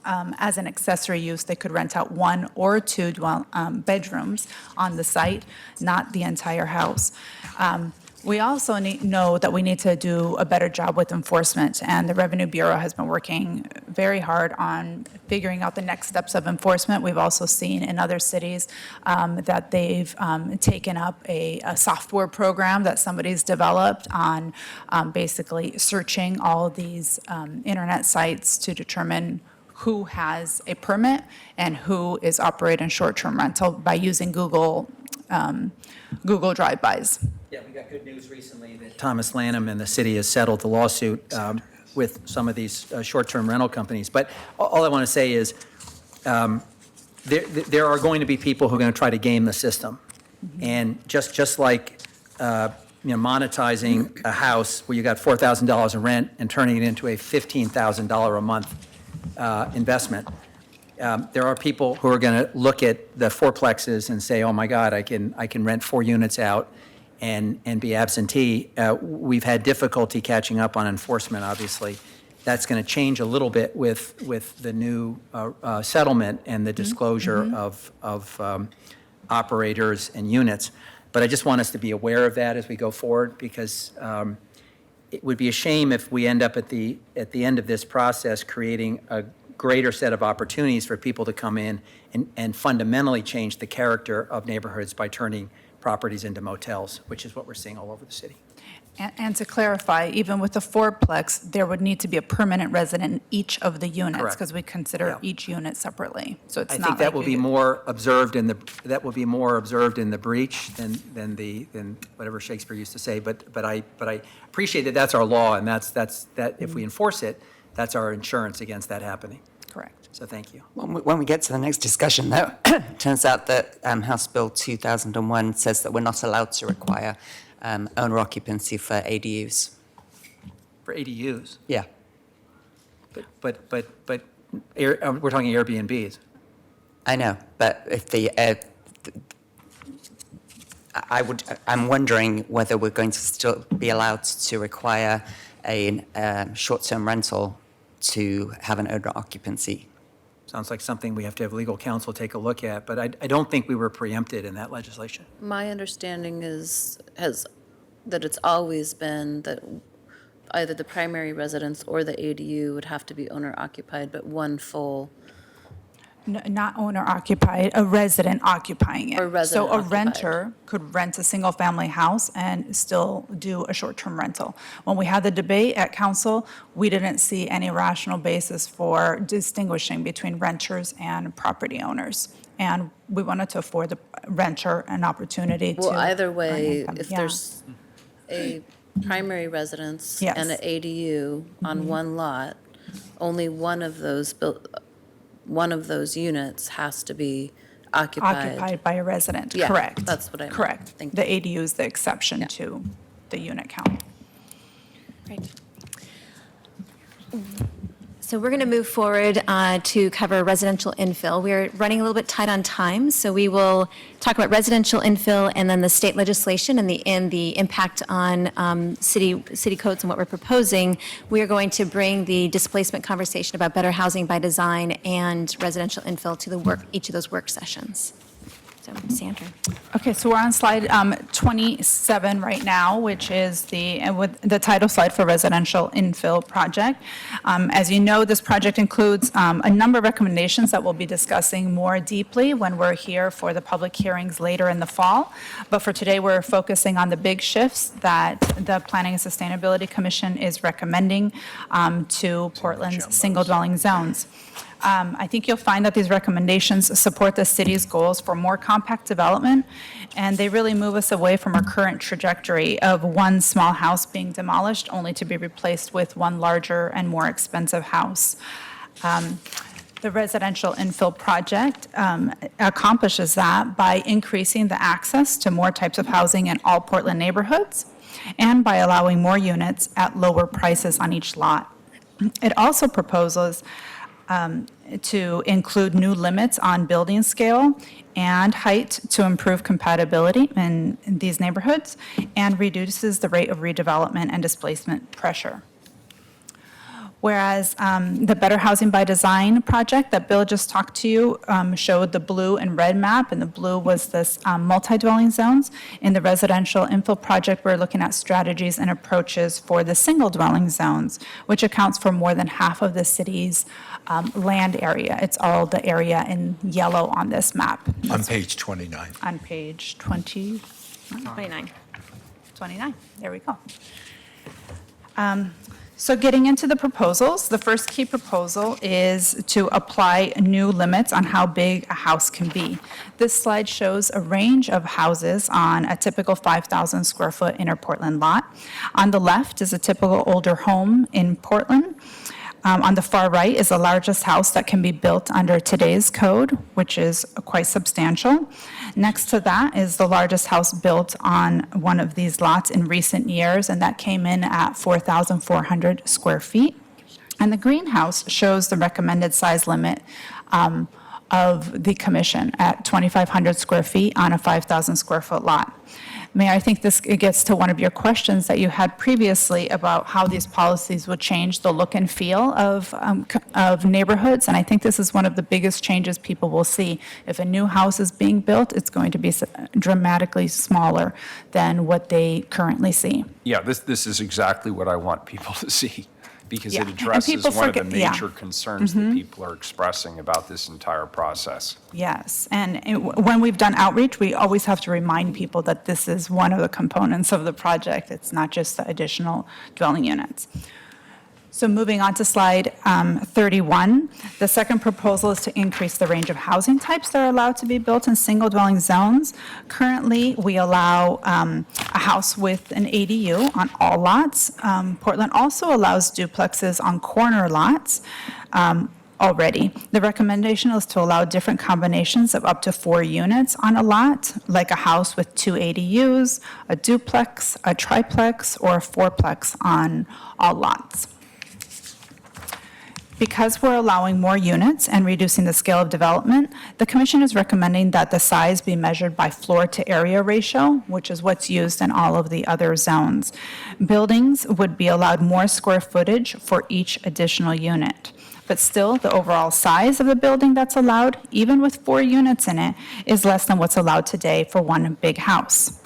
As an accessory use, they could rent out 1 or 2 bedrooms on the site, not the entire house. We also know that we need to do a better job with enforcement, and the Revenue Bureau has been working very hard on figuring out the next steps of enforcement. We've also seen in other cities that they've taken up a software program that somebody's developed on basically searching all these internet sites to determine who has a permit and who is operating short-term rental by using Google drive-bys. Yeah, we got good news recently that Thomas Lanham and the city has settled the lawsuit with some of these short-term rental companies. But all I want to say is there are going to be people who are going to try to game the system. And just like monetizing a house where you got $4,000 in rent and turning it into a $15,000 a month investment, there are people who are going to look at the fourplexes and say, oh my God, I can rent 4 units out and be absentee. We've had difficulty catching up on enforcement, obviously. That's going to change a little bit with the new settlement and the disclosure of operators and units. But I just want us to be aware of that as we go forward, because it would be a shame if we end up at the end of this process creating a greater set of opportunities for people to come in and fundamentally change the character of neighborhoods by turning properties into motels, which is what we're seeing all over the city. And to clarify, even with the fourplex, there would need to be a permanent resident in each of the units, Correct. because we consider Yeah. each unit separately. So it's I not think that like will we be could- more observed in the breach than whatever Shakespeare used to say. But I appreciate that that's our law, and that's that if we enforce it, that's our insurance against that happening. Correct. So thank you. When we get to the next discussion, though, it turns out that House Bill 2001 says that we're not allowed to require owner occupancy for ADUs. For ADUs, Yeah. but we're talking Airbnbs. I know, but if I'm wondering whether we're going to still be allowed to require a short-term rental to have an owner occupancy. Sounds like something we have to have legal counsel take a look at, but I don't think we were preempted in that legislation. My understanding has that it's always been that either the primary residence or the ADU would have to be owner occupied, but one full. Not owner occupied, a resident occupying it. Or resident So a occupied. renter could rent a single-family house and still do a short-term rental. When we had the debate at council, we didn't see any rational basis for distinguishing between renters and property owners. And we wanted to afford the renter an opportunity to. Well, either earn way, income. if Yeah. there's a primary residence Yes. and an ADU on one lot, only one of those units has to be Occupied by a resident, Yeah, correct. that's what I meant. Correct. Thank The ADU is the exception Yeah. to the unit count. Great. So we're going to move forward to cover residential infill. We're running a little bit tight on time, so we will talk about residential infill and then the state legislation and the impact on city codes and what we're proposing. We are going to bring the displacement conversation about better housing by design and residential infill to each of those work sessions. So, Sandra. Okay, so we're on slide 27 right now, which is with the title slide for residential infill project. As you know, this project includes a number of recommendations that we'll be discussing more deeply when we're here for the public hearings later in the fall. But for today, we're focusing on the big shifts that the Planning and Sustainability Commission is recommending to Portland's single dwelling zones. I think you'll find that these recommendations support the city's goals for more compact development, and they really move us away from our current trajectory of one small house being demolished only to be replaced with one larger and more expensive house. The residential infill project accomplishes that by increasing the access to more types of housing in all Portland neighborhoods and by allowing more units at lower prices on each lot. It also proposes to include new limits on building scale and height to improve compatibility in these neighborhoods and reduces the rate of redevelopment and displacement pressure. Whereas the Better Housing by Design project that Bill just talked to you showed the blue and red map, and the blue was this multi-dwelling zones. In the residential infill project, we're looking at strategies and approaches for the single-dwelling zones, which accounts for more than half of the city's land area. It's all the area in yellow on this map. On page 29. On page 29. 29, there we go. So getting into the proposals, the first key proposal is to apply new limits on how big a house can be. This slide shows a range of houses on a typical 5,000 square foot inner Portland lot. On the left is a typical older home in Portland. On the far right is the largest house that can be built under today's code, which is quite substantial. Next to that is the largest house built on one of these lots in recent years, and that came in at 4,400 square feet. And the greenhouse shows the recommended size limit of the commission at 2,500 square feet on a 5,000 square foot lot. Mayor, I think this gets to one of your questions that you had previously about how these policies would change the look and feel of neighborhoods, and I think this is one of the biggest changes people will see. If a new house is being built, it's going to be dramatically smaller than what they currently see. Yeah, this is exactly what I want people to see, because Yeah, it and addresses people one of the forget- yeah. major concerns that people are expressing about this entire process. Yes, and when we've done outreach, we always have to remind people that this is one of the components of the project. It's not just the additional dwelling units. So moving on to slide 31, the second proposal is to increase the range of housing types that are allowed to be built in single-dwelling zones. Currently, we allow a house with an ADU on all lots. Portland also allows duplexes on corner lots already. The recommendation is to allow different combinations of up to 4 units on a lot, like a house with 2 ADUs, a duplex, a triplex, or a fourplex on all lots. Because we're allowing more units and reducing the scale of development, the commission is recommending that the size be measured by floor to area ratio, which is what's used in all of the other zones. Buildings would be allowed more square footage for each additional unit. But still, the overall size of the building that's allowed, even with 4 units in it, is less than what's allowed today for one big house.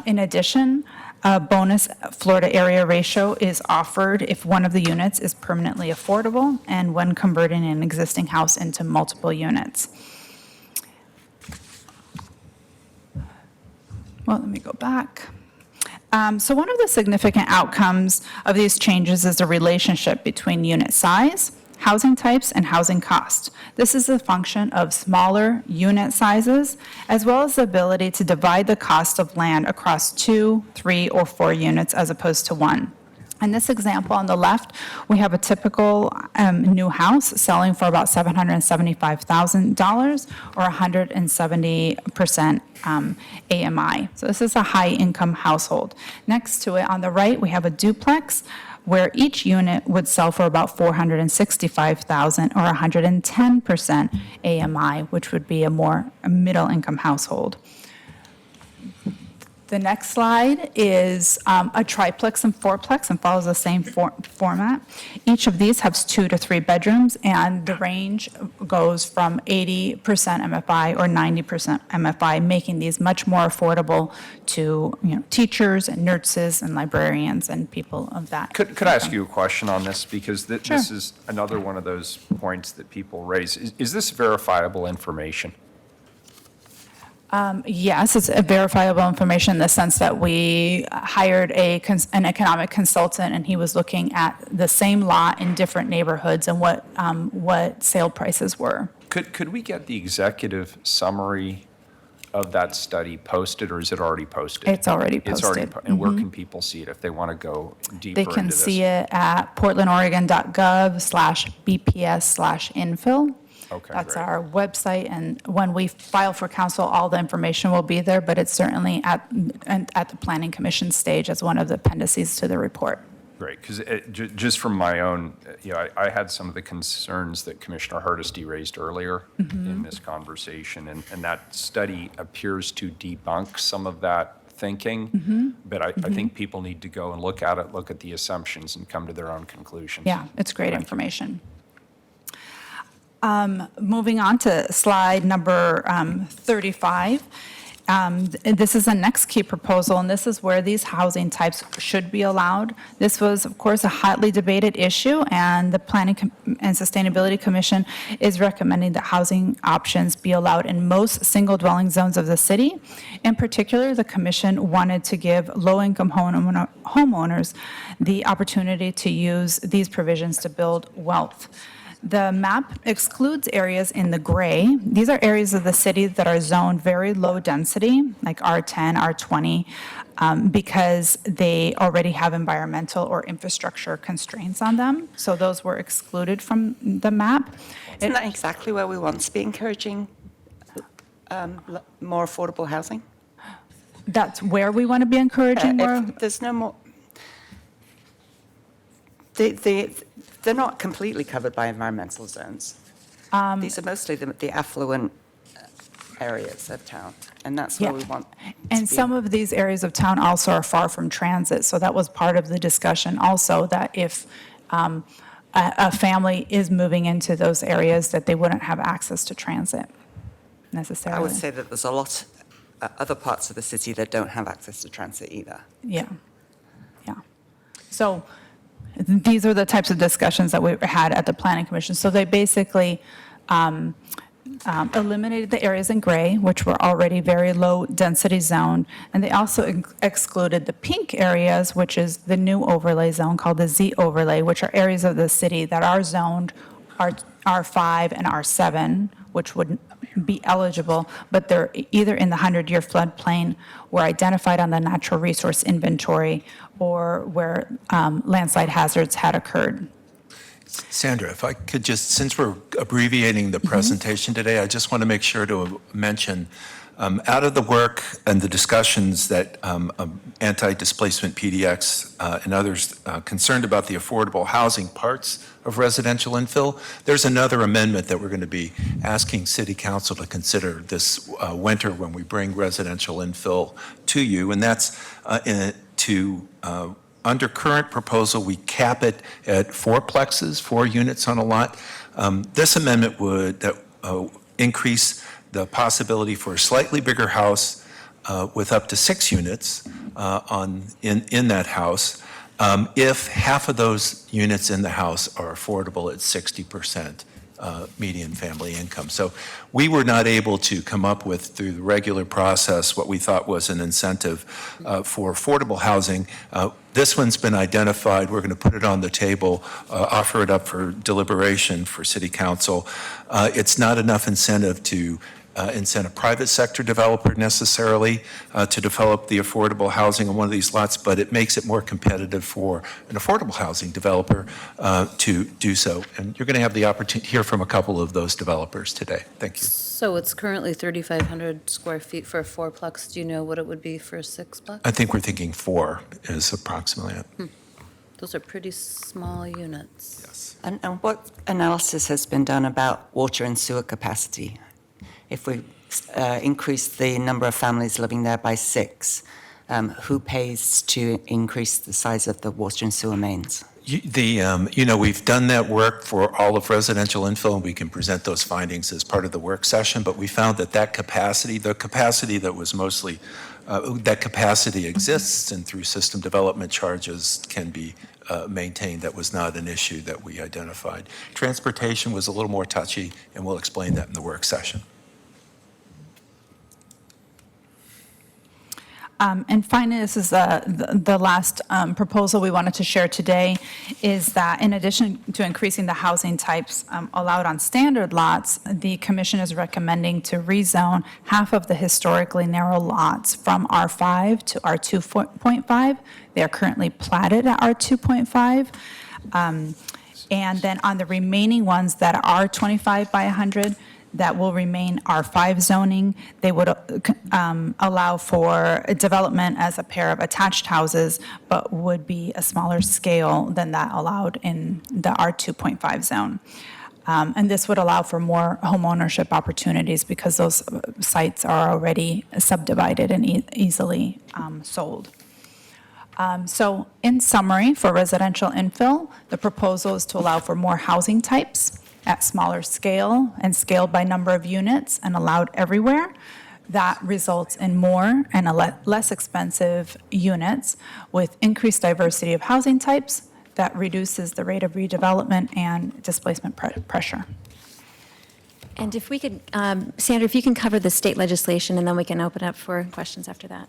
In addition, a bonus floor to area ratio is offered if one of the units is permanently affordable and when converting an existing house into multiple units. Well, let me go back. So one of the significant outcomes of these changes is the relationship between unit size, housing types, and housing cost. This is a function of smaller unit sizes, as well as the ability to divide the cost of land across 2, 3, or 4 units as opposed to 1. In this example on the left, we have a typical new house selling for about $775,000 or 170% AMI. So this is a high-income household. Next to it on the right, we have a duplex where each unit would sell for about $465,000 or 110% AMI, which would be a more middle-income household. The next slide is a triplex and fourplex and follows the same format. Each of these has 2 to 3 bedrooms, and the range goes from 80% MFI or 90% MFI, making these much more affordable to teachers and nurses and librarians and people of that. Could I ask you a question on this? Because Sure. this is another one of those points that people raise. Is this verifiable information? Yes, it's a verifiable information in the sense that we hired an economic consultant, and he was looking at the same lot in different neighborhoods and what sale prices were. Could we get the executive summary of that study posted, or is it already posted? It's already It's already, posted. and where can people see it if they want to go deeper They into can this? see it at portlandoregon.gov/bps/infill. Okay, That's great. our website, and when we file for council, all the information will be there, but it's certainly at the Planning Commission stage as one of the appendices to the report. Great, because just from my own, I had some of the concerns that Commissioner Hardesty raised earlier in this conversation, and that study appears to debunk some of that thinking, but I think people need to go and look at it, look at the assumptions, and come to their own conclusions. Yeah, it's great information. Moving on to slide number 35. This is the next key proposal, and this is where these housing types should be allowed. This was, of course, a hotly debated issue, and the Planning and Sustainability Commission is recommending that housing options be allowed in most single-dwelling zones of the city. In particular, the commission wanted to give low-income homeowners the opportunity to use these provisions to build wealth. The map excludes areas in the gray. These are areas of the city that are zoned very low density, like R10, R20, because they already have environmental or infrastructure constraints on them. So those were excluded from the map. Isn't that exactly where we want to be encouraging more affordable housing? That's where we want to be encouraging more. If there's no more, they're not completely covered by environmental zones. These are mostly the affluent areas of town, and that's where we want to And be. some of these areas of town also are far from transit, so that was part of the discussion also, that if a family is moving into those areas, that they wouldn't have access to transit necessarily. I would say that there's a lot other parts of the city that don't have access to transit either. Yeah, yeah. So these are the types of discussions that we had at the Planning Commission. So they basically eliminated the areas in gray, which were already very low density zone, and they also excluded the pink areas, which is the new overlay zone called the Z overlay, which are areas of the city that are zoned R5 and R7, which would be eligible, but they're either in the 100-year floodplain, were identified on the natural resource inventory, or where landslide hazards had occurred. Sandra, if I could just, since we're abbreviating the presentation today, I just want to make sure to mention, out of the work and the discussions that anti-displacement PDX and others concerned about the affordable housing parts of residential infill, there's another amendment that we're going to be asking City Council to consider this winter when we bring residential infill to you, and that's under current proposal, we cap it at 4 plexes, 4 units on a lot. This amendment would increase the possibility for a slightly bigger house with up to 6 units in that house if half of those units in the house are affordable at 60% median family income. So we were not able to come up with, through the regular process, what we thought was an incentive for affordable housing. This one's been identified. We're going to put it on the table, offer it up for deliberation for City Council. It's not enough incentive to incent a private sector developer necessarily to develop the affordable housing on one of these lots, but it makes it more competitive for an affordable housing developer to do so. And you're going to have the opportunity to hear from a couple of those developers today. Thank you. So it's currently 3,500 square feet for a 4-plex. Do you know what it would be for a 6-plex? I think we're thinking 4 is approximately it. Those are pretty small units. Yes. And what analysis has been done about water and sewer capacity? If we increase the number of families living there by 6, who pays to increase the size of the water and sewer mains? We've done that work for all of residential infill, and we can present those findings as part of the work session, but we found that capacity, the capacity that was mostly, that capacity exists, and through system development charges can be maintained. That was not an issue that we identified. Transportation was a little more touchy, and we'll explain that in the work session. And finally, this is the last proposal we wanted to share today, is that in addition to increasing the housing types allowed on standard lots, the commission is recommending to rezone half of the historically narrow lots from R5 to R2.5. They are currently platted at R2.5. And then on the remaining ones that are 25 by 100, that will remain R5 zoning. They would allow for development as a pair of attached houses, but would be a smaller scale than that allowed in the R2.5 zone. And this would allow for more homeownership opportunities because those sites are already subdivided and easily sold. So in summary, for residential infill, the proposal is to allow for more housing types at smaller scale and scaled by number of units and allowed everywhere. That results in more and less expensive units with increased diversity of housing types that reduces the rate of redevelopment and displacement pressure. And if we could, Sandra, if you can cover the state legislation, and then we can open up for questions after that.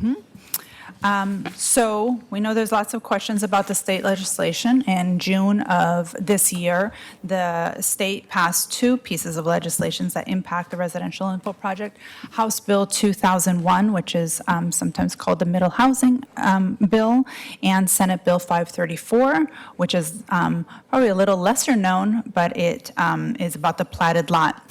So we know there's lots of questions about the state legislation. In June of this year, the state passed two pieces of legislation that impact the residential infill project. House Bill 2001, which is sometimes called the Middle Housing Bill, and Senate Bill 534, which is probably a little lesser known, but it is about the platted lot.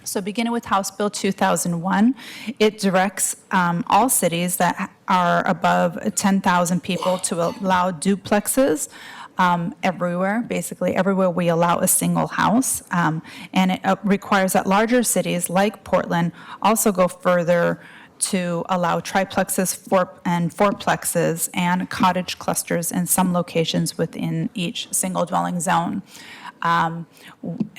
So beginning with House Bill 2001, it directs all cities that are above 10,000 people to allow duplexes everywhere, basically everywhere we allow a single house. And it requires that larger cities like Portland also go further to allow triplexes and fourplexes and cottage clusters in some locations within each single dwelling zone.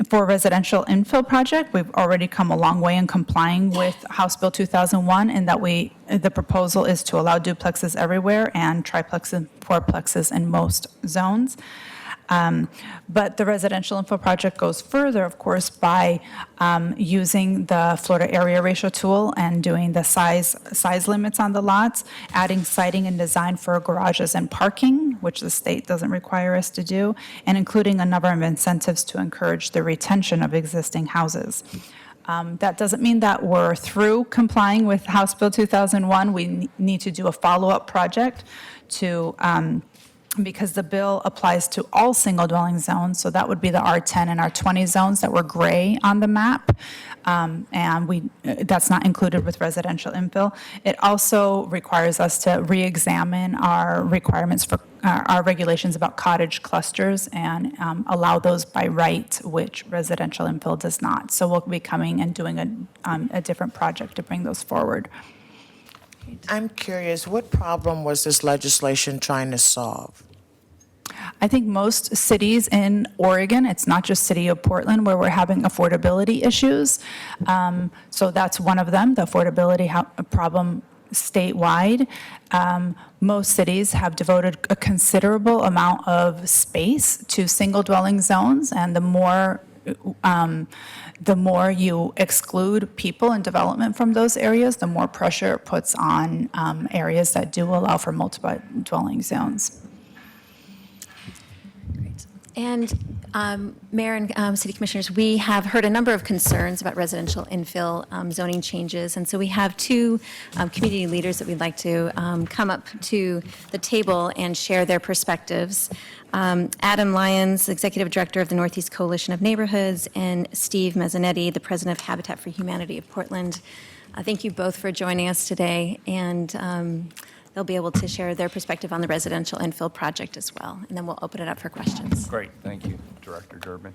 For residential infill project, we've already come a long way in complying with House Bill 2001 in that the proposal is to allow duplexes everywhere and triplexes and fourplexes in most zones. But the residential infill project goes further, of course, by using the Florida area ratio tool and doing the size limits on the lots, adding siting and design for garages and parking, which the state doesn't require us to do, and including a number of incentives to encourage the retention of existing houses. That doesn't mean that we're through complying with House Bill 2001. We need to do a follow-up project to because the bill applies to all single-dwelling zones, so that would be the R10 and R20 zones that were gray on the map, and that's not included with residential infill. It also requires us to re-examine our requirements for our regulations about cottage clusters and allow those by right, which residential infill does not. So we'll be coming and doing a different project to bring those forward. I'm curious, what problem was this legislation trying to solve? I think most cities in Oregon, it's not just City of Portland, where we're having affordability issues. So that's one of them, the affordability problem statewide. Most cities have devoted a considerable amount of space to single-dwelling zones, and the more you exclude people and development from those areas, the more pressure it puts on areas that do allow for multiple dwelling zones. And Mayor and City Commissioners, we have heard a number of concerns about residential infill zoning changes, and so we have two community leaders that we'd like to come up to the table and share their perspectives. Adam Lyons, Executive Director of the Northeast Coalition of Neighborhoods, and Steve Mazzanetti, the President of Habitat for Humanity of Portland. Thank you both for joining us today, and they'll be able to share their perspective on the residential infill project as well, and then we'll open it up for questions. Great, thank you, Director Durbin.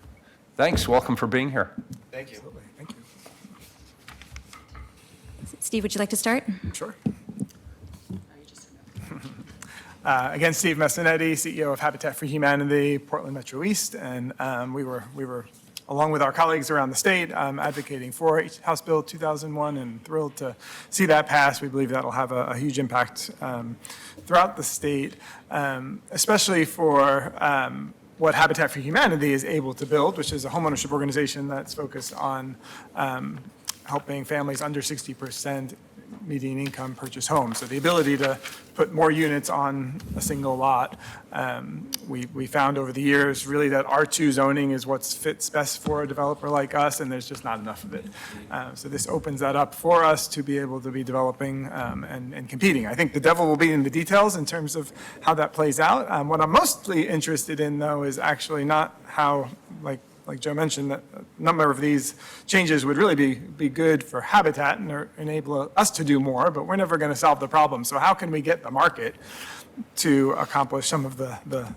Thanks, welcome for being here. Thank you. Thank you. Steve, would you like to start? Sure. Again, Steve Mazzanetti, CEO of Habitat for Humanity, Portland Metro East, and we were, along with our colleagues around the state, advocating for House Bill 2001, and thrilled to see that pass. We believe that'll have a huge impact throughout the state, especially for what Habitat for Humanity is able to build, which is a homeownership organization that's focused on helping families under 60% median income purchase homes. So the ability to put more units on a single lot. We found over the years really that R2 zoning is what fits best for a developer like us, and there's just not enough of it. So this opens that up for us to be able to be developing and competing. I think the devil will be in the details in terms of how that plays out. What I'm mostly interested in, though, is actually not how, like Joe mentioned, that a number of these changes would really be good for habitat and enable us to do more, but we're never going to solve the problem. So how can we get the market to accomplish some of the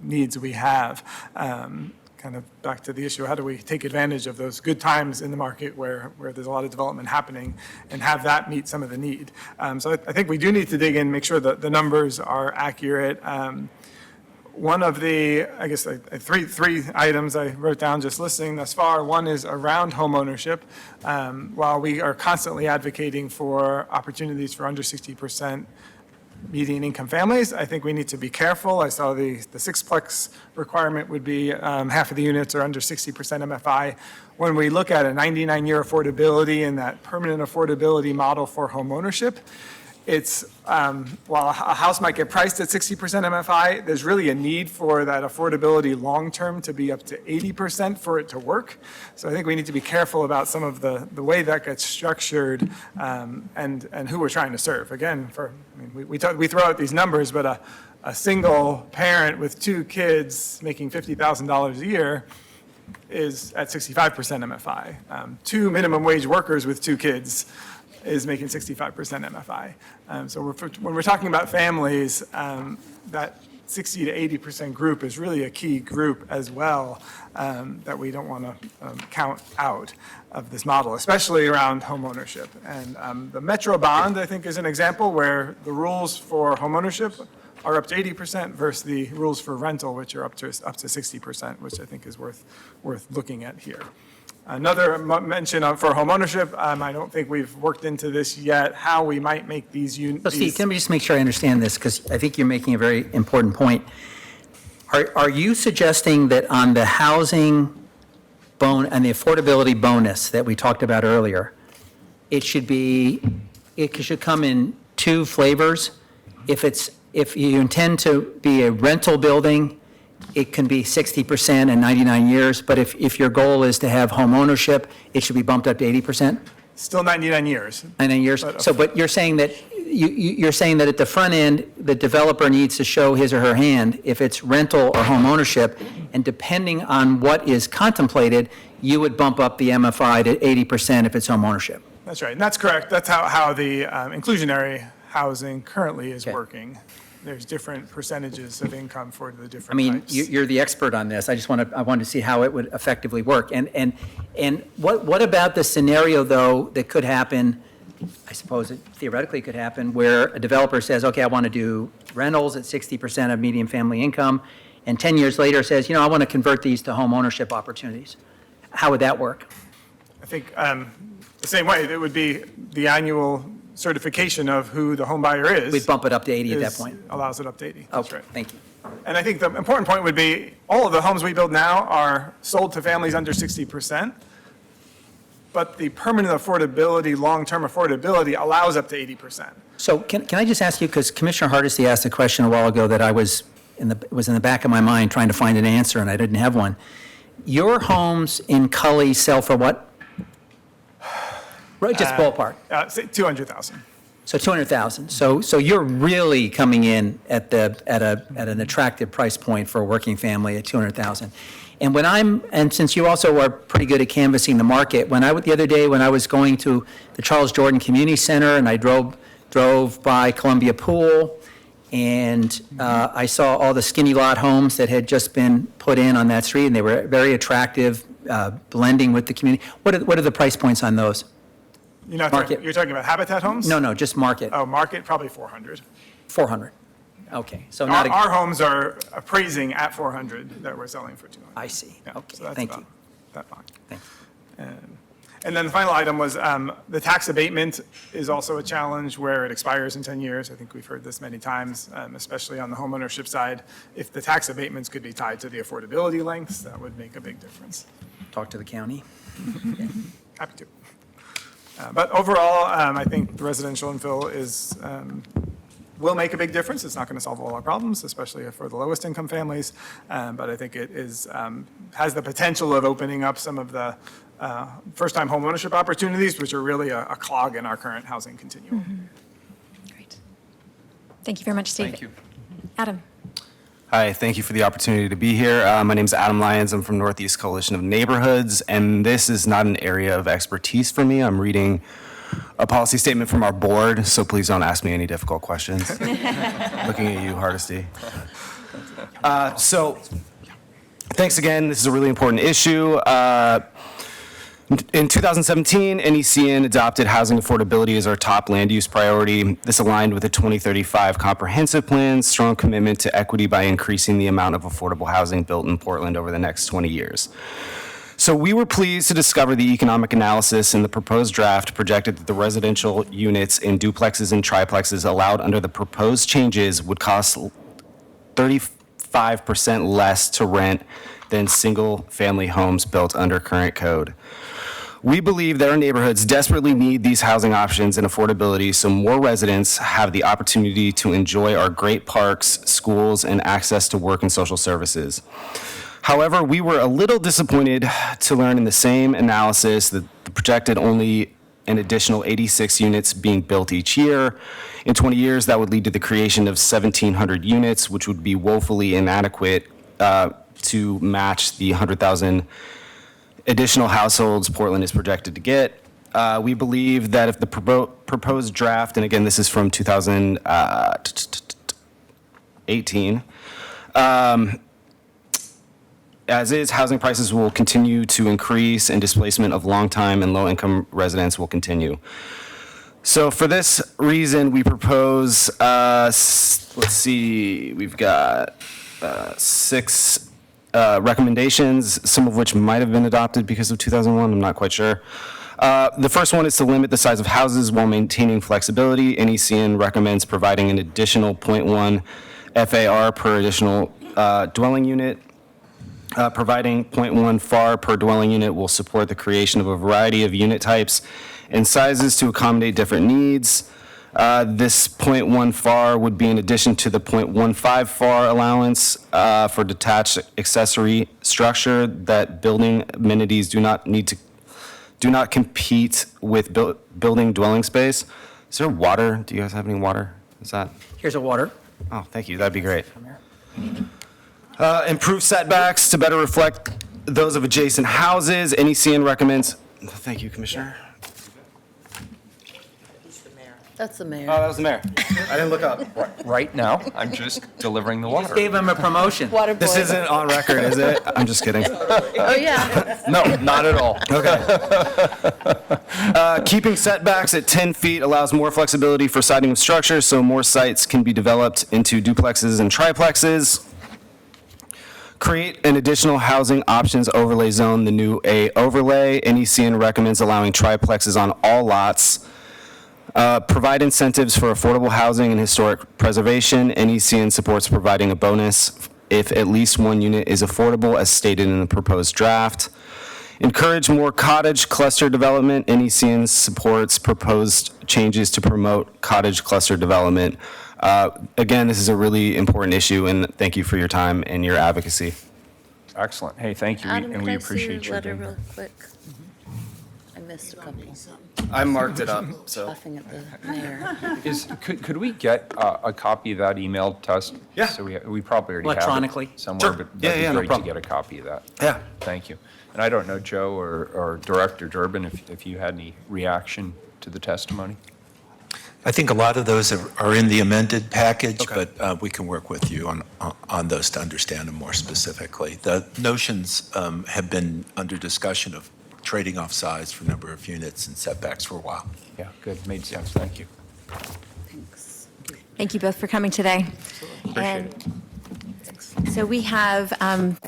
needs we have? Kind of back to the issue, how do we take advantage of those good times in the market where there's a lot of development happening and have that meet some of the need? So I think we do need to dig in, make sure that the numbers are accurate. One of the, I guess, three items I wrote down just listening thus far. One is around homeownership. While we are constantly advocating for opportunities for under 60% median income families, I think we need to be careful. I saw the sixplex requirement would be half of the units are under 60% MFI. When we look at a 99-year affordability and that permanent affordability model for homeownership, it's, while a house might get priced at 60% MFI, there's really a need for that affordability long-term to be up to 80% for it to work. So I think we need to be careful about some of the way that gets structured and who we're trying to serve. Again, we throw out these numbers, but a single parent with 2 kids making $50,000 a year is at 65% MFI. 2 minimum wage workers with 2 kids is making 65% MFI. So when we're talking about families, that 60 to 80% group is really a key group as well that we don't want to count out of this model, especially around homeownership. And the Metro bond, I think, is an example where the rules for homeownership are up to 80% versus the rules for rental, which are up to 60%, which I think is worth looking at here. Another mention for homeownership, I don't think we've worked into this yet, how we might make these units. So Steve, can we just make sure I understand this, because I think you're making a very important point. Are you suggesting that on the housing and the affordability bonus that we talked about earlier, it should come in 2 flavors? If you intend to be a rental building, it can be 60% and 99 years, but if your goal is to have home ownership, it should be bumped up to 80%? Still 99 years. 99 years. But you're saying that you're saying that at the front end, the developer needs to show his or her hand if it's rental or home ownership, and depending on what is contemplated, you would bump up the MFI to 80% if it's home ownership. That's right, and that's correct. That's how the inclusionary housing currently is working. There's different percentages of income for the different types. You're the expert on this. I wanted to see how it would effectively work. And what about the scenario, though, that could happen, I suppose it theoretically could happen, where a developer says, okay, I want to do rentals at 60% of median family income, and 10 years later says, I want to convert these to home ownership opportunities. How would that work? I think the same way, it would be the annual certification of who the home buyer is. We'd bump it up to 80 at that point. Allows it up to 80. That's right. Thank you. And I think the important point would be all of the homes we build now are sold to families under 60%, but the permanent affordability, long-term affordability allows up to 80%. So can I just ask you, because Commissioner Hardesty asked a question a while ago that was in the back of my mind trying to find an answer, and I didn't have one. Your homes in Cully sell for what? Just ballpark. Say 200,000. So 200,000. So you're really coming in at an attractive price point for a working family at 200,000. And since you also are pretty good at canvassing the market, the other day when I was going to the Charles Jordan Community Center and I drove by Columbia Pool, and I saw all the skinny lot homes that had just been put in on that street, and they were very attractive, blending with the community. What are the price points on those? You're talking about Habitat homes? No, just market. Oh, market, probably 400. 400. Okay. So our homes are appraising at 400 that we're selling for 200. I see. Yeah, Okay. so that's Thank about you. that fine. Thank you. And then the final item was the tax abatement is also a challenge where it expires in 10 years. I think we've heard this many times, especially on the homeownership side. If the tax abatements could be tied to the affordability lengths, that would make a big difference. Talk to the county. Happy to. But overall, I think the residential infill will make a big difference. It's not going to solve all our problems, especially for the lowest income families. But I think it has the potential of opening up some of the first-time homeownership opportunities, which are really a clog in our current housing continuum. Great. Thank you very much, Steve. Thank you. Adam. Hi, thank you for the opportunity to be here. My name is Adam Lyons. I'm from Northeast Coalition of Neighborhoods, and this is not an area of expertise for me. I'm reading a policy statement from our board, so please don't ask me any difficult questions. Looking at you, Hardesty. So, thanks again. This is a really important issue. In 2017, NECN adopted housing affordability as our top land use priority. This aligned with the 2035 comprehensive plan, strong commitment to equity by increasing the amount of affordable housing built in Portland over the next 20 years. So we were pleased to discover the economic analysis in the proposed draft projected that the residential units in duplexes and triplexes allowed under the proposed changes would cost 35% less to rent than single-family homes built under current code. We believe that our neighborhoods desperately need these housing options and affordability so more residents have the opportunity to enjoy our great parks, schools, and access to work and social services. However, we were a little disappointed to learn in the same analysis that the projected only an additional 86 units being built each year. In 20 years, that would lead to the creation of 1,700 units, which would be woefully inadequate to match the 100,000 additional households Portland is projected to get. We believe that if the proposed draft, and again, this is from 2018, as is, housing prices will continue to increase and displacement of long-time and low-income residents will continue. So for this reason, we propose, let's see, we've got 6 recommendations, some of which might have been adopted because of 2001, I'm not quite sure. The first one is to limit the size of houses while maintaining flexibility. NECN recommends providing an additional 0.1 FAR per additional dwelling unit. Providing 0.1 FAR per dwelling unit will support the creation of a variety of unit types and sizes to accommodate different needs. This 0.1 FAR would be in addition to the 0.15 FAR allowance for detached accessory structure that building amenities do not compete with building dwelling space. Is there water? Do you guys have any water? Is that? Here's a water. Oh, thank you. That'd be great. Improve setbacks to better reflect those of adjacent houses. NECN recommends. Thank you, Commissioner. That's the mayor. Oh, that was the mayor. I didn't look up. Right now, I'm just delivering the Just water. gave him a promotion. Water boy. This isn't on record, is it? I'm just kidding. Oh, yeah. No, not at all. Okay. Keeping setbacks at 10 feet allows more flexibility for siting of structures, so more sites can be developed into duplexes and triplexes. Create an additional housing options overlay zone, the new A overlay. NECN recommends allowing triplexes on all lots. Provide incentives for affordable housing and historic preservation. NECN supports providing a bonus if at least one unit is affordable, as stated in the proposed draft. Encourage more cottage cluster development. NECN supports proposed changes to promote cottage cluster development. Again, this is a really important issue, and thank you for your time and your advocacy. Excellent. Hey, thank you, Adam, and we appreciate your your letter being real here. quick? I missed a couple. I marked it up, so. Laughing at the mayor. Could we get a copy of that emailed to us? Yeah. So we probably already have it Electronically? somewhere, Sure. but Yeah, that'd yeah, be no great to problem. get a copy of that. Yeah. Thank you. And I don't know, Joe or Director Durbin, if you had any reaction to the testimony? I think a lot of those are in the amended package, Okay. but we can work with you on those to understand them more specifically. The notions have been under discussion of trading off size for number of units and setbacks for a while. Yeah, good. Made sense. Thank you. Thanks. Thank you both for coming today. Appreciate it. So we have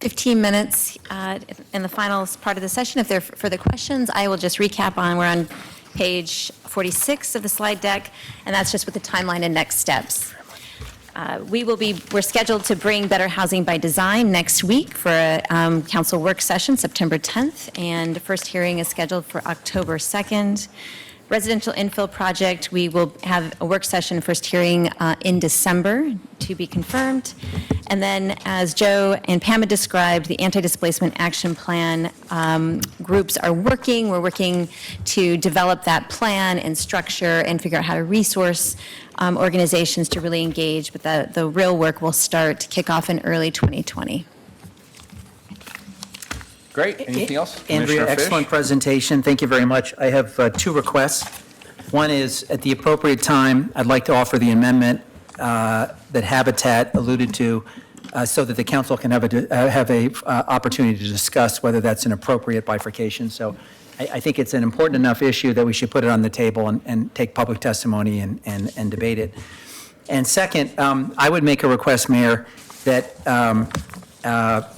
15 minutes in the final part of the session. If there are further questions, I will just recap we're on page 46 of the slide deck, and that's just with the timeline and next steps. We're scheduled to bring Better Housing by Design next week for a council work session, September 10th, and the first hearing is scheduled for October 2nd. Residential infill project, we will have a work session, first hearing in December, to be confirmed. And then, as Joe and Pam had described, the anti-displacement action plan groups are working. We're working to develop that plan and structure and figure out how to resource organizations to really engage, but the real work will start, kick off in early 2020. Great. Anything else? Andrea, Commissioner Fish? excellent presentation. Thank you very much. I have two requests. One is, at the appropriate time, I'd like to offer the amendment that Habitat alluded to, so that the council can have a opportunity to discuss whether that's an appropriate bifurcation. So I think it's an important enough issue that we should put it on the table and take public testimony and debate it. And second, I would make a request, Mayor, that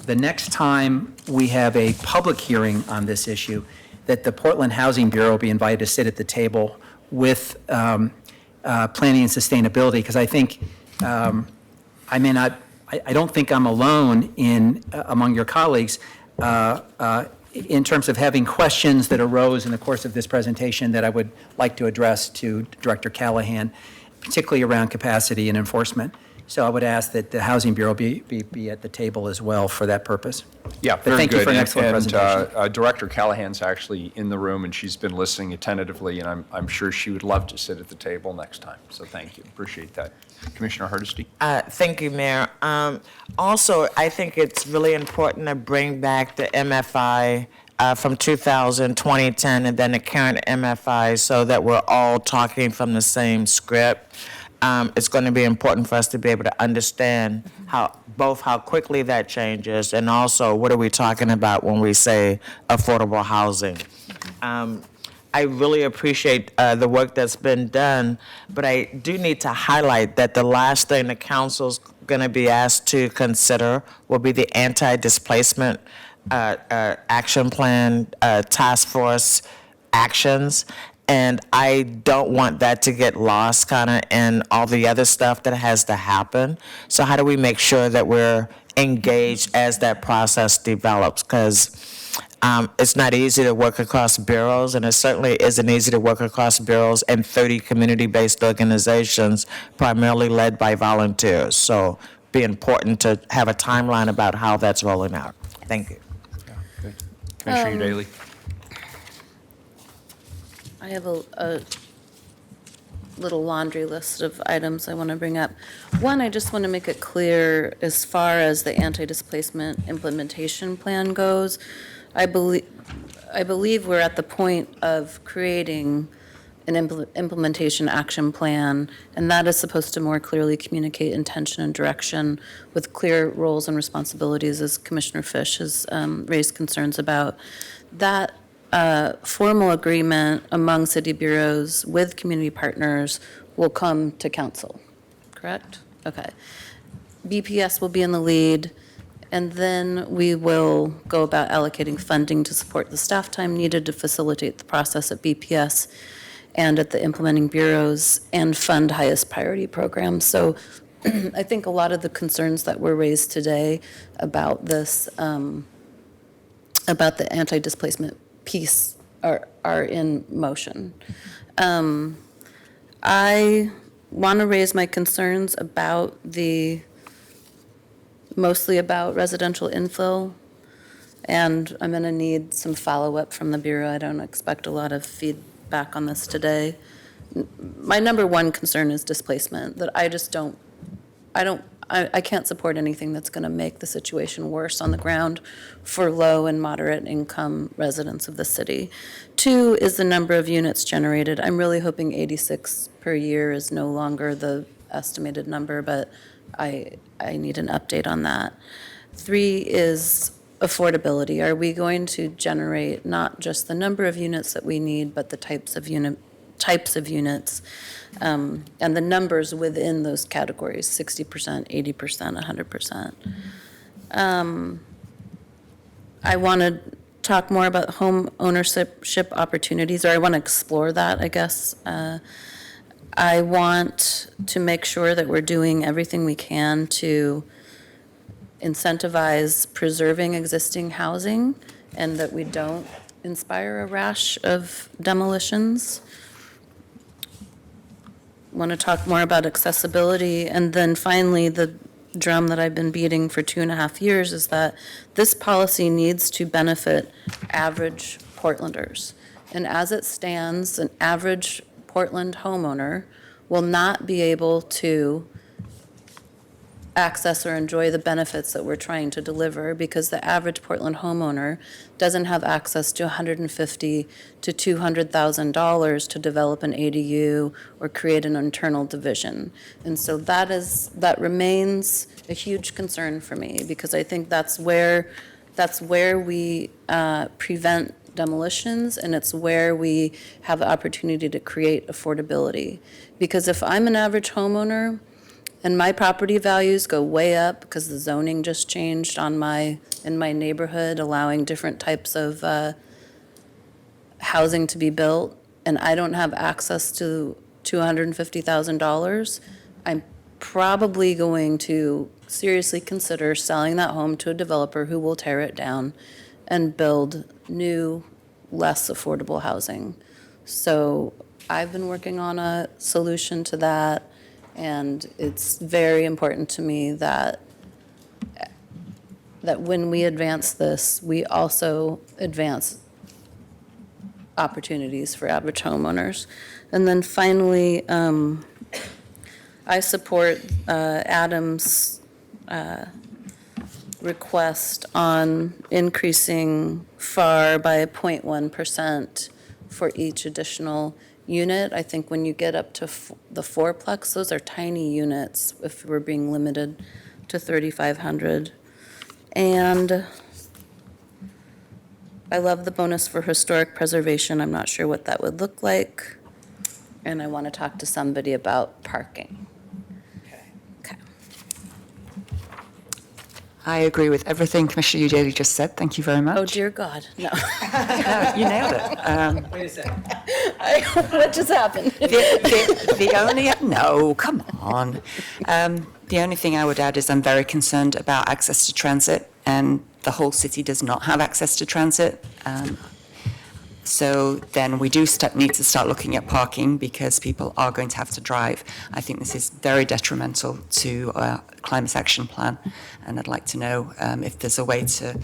the next time we have a public hearing on this issue, that the Portland Housing Bureau be invited to sit at the table with planning and sustainability, because I think I don't think I'm alone among your colleagues in terms of having questions that arose in the course of this presentation that I would like to address to Director Callahan, particularly around capacity and enforcement. So I would ask that the Housing Bureau be at the table as well for that purpose. Yeah, But very thank good. you for an excellent presentation. Director Callahan's actually in the room, and she's been listening attentively, and I'm sure she would love to sit at the table next time. So thank you. Appreciate that. Commissioner Hardesty? Thank you, Mayor. Also, I think it's really important to bring back the MFI from 2010, and then the current MFI, so that we're all talking from the same script. It's going to be important for us to be able to understand both how quickly that changes, and also what are we talking about when we say affordable housing. I really appreciate the work that's been done, but I do need to highlight that the last thing the council's going to be asked to consider will be the anti-displacement action plan task force actions. And I don't want that to get lost kind of in all the other stuff that has to happen. So how do we make sure that we're engaged as that process develops? Because it's not easy to work across bureaus, and it certainly isn't easy to work across bureaus and 30 community-based organizations, primarily led by volunteers. So it'd be important to have a timeline about how that's rolling out. Thank you. Commissioner Daly? I have a little laundry list of items I want to bring up. One, I just want to make it clear, as far as the anti-displacement implementation plan goes, I believe we're at the point of creating an implementation action plan, and that is supposed to more clearly communicate intention and direction with clear roles and responsibilities, as Commissioner Fish has raised concerns about. That formal agreement among city bureaus with community partners will come to council, correct? Okay. BPS will be in the lead, and then we will go about allocating funding to support the staff time needed to facilitate the process at BPS and at the implementing bureaus, and fund highest priority programs. So I think a lot of the concerns that were raised today about this, about the anti-displacement piece are in motion. I want to raise my concerns about mostly about residential infill, and I'm going to need some follow-up from the Bureau. I don't expect a lot of feedback on this today. My number one concern is displacement, that I can't support anything that's going to make the situation worse on the ground for low and moderate income residents of the city. Two is the number of units generated. I'm really hoping 86 per year is no longer the estimated number, but I need an update on that. Three is affordability. Are we going to generate not just the number of units that we need, but the types of units, and the numbers within those categories, 60%, 80%, 100%. I want to talk more about home ownership opportunities, or I want to explore that, I guess. I want to make sure that we're doing everything we can to incentivize preserving existing housing, and that we don't inspire a rash of demolitions. want to talk more about accessibility. And then finally, the drum that I've been beating for 2.5 years is that this policy needs to benefit average Portlanders. And as it stands, an average Portland homeowner will not be able to access or enjoy the benefits that we're trying to deliver because the average Portland homeowner doesn't have access to $150,000 to $200,000 to develop an ADU or create an internal division. And so that remains a huge concern for me because I think that's where we prevent demolitions, and it's where we have the opportunity to create affordability. Because if I'm an average homeowner and my property values go way up because the zoning just changed in my neighborhood, allowing different types of housing to be built, and I don't have access to $250,000, I'm probably going to seriously consider selling that home to a developer who will tear it down and build new, less affordable housing. So I've been working on a solution to that, and it's very important to me that when we advance this, we also advance opportunities for average homeowners. And then finally, I support Adam's request on increasing FAR by 0.1% for each additional unit. I think when you get up to the fourplex, those are tiny units if we're being limited to 3,500. And I love the bonus for historic preservation. I'm not sure what that would look like. And I want to talk to somebody about parking. Okay. I agree with everything Commissioner Udaley just said. Thank you very much. Oh, dear God, no. You nailed it. Wait a second. What just happened? No, come on. The only thing I would add is I'm very concerned about access to transit, and the whole city does not have access to transit. So then we do need to start looking at parking because people are going to have to drive. I think this is very detrimental to our climate action plan, and I'd like to know if there's a way to,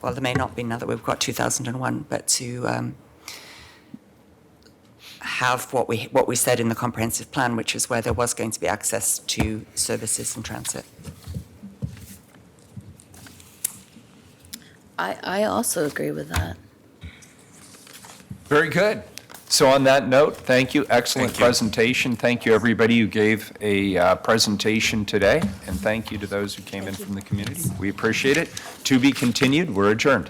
well, there may not be now that we've got 2001, but to have what we said in the comprehensive plan, which is where there was going to be access to services and transit. I also agree with that. Very good. So on that note, thank you. Excellent Thank you. presentation. Thank you, everybody who gave a presentation today, and thank you to those who came in from the community. We appreciate it. To be continued. We're adjourned.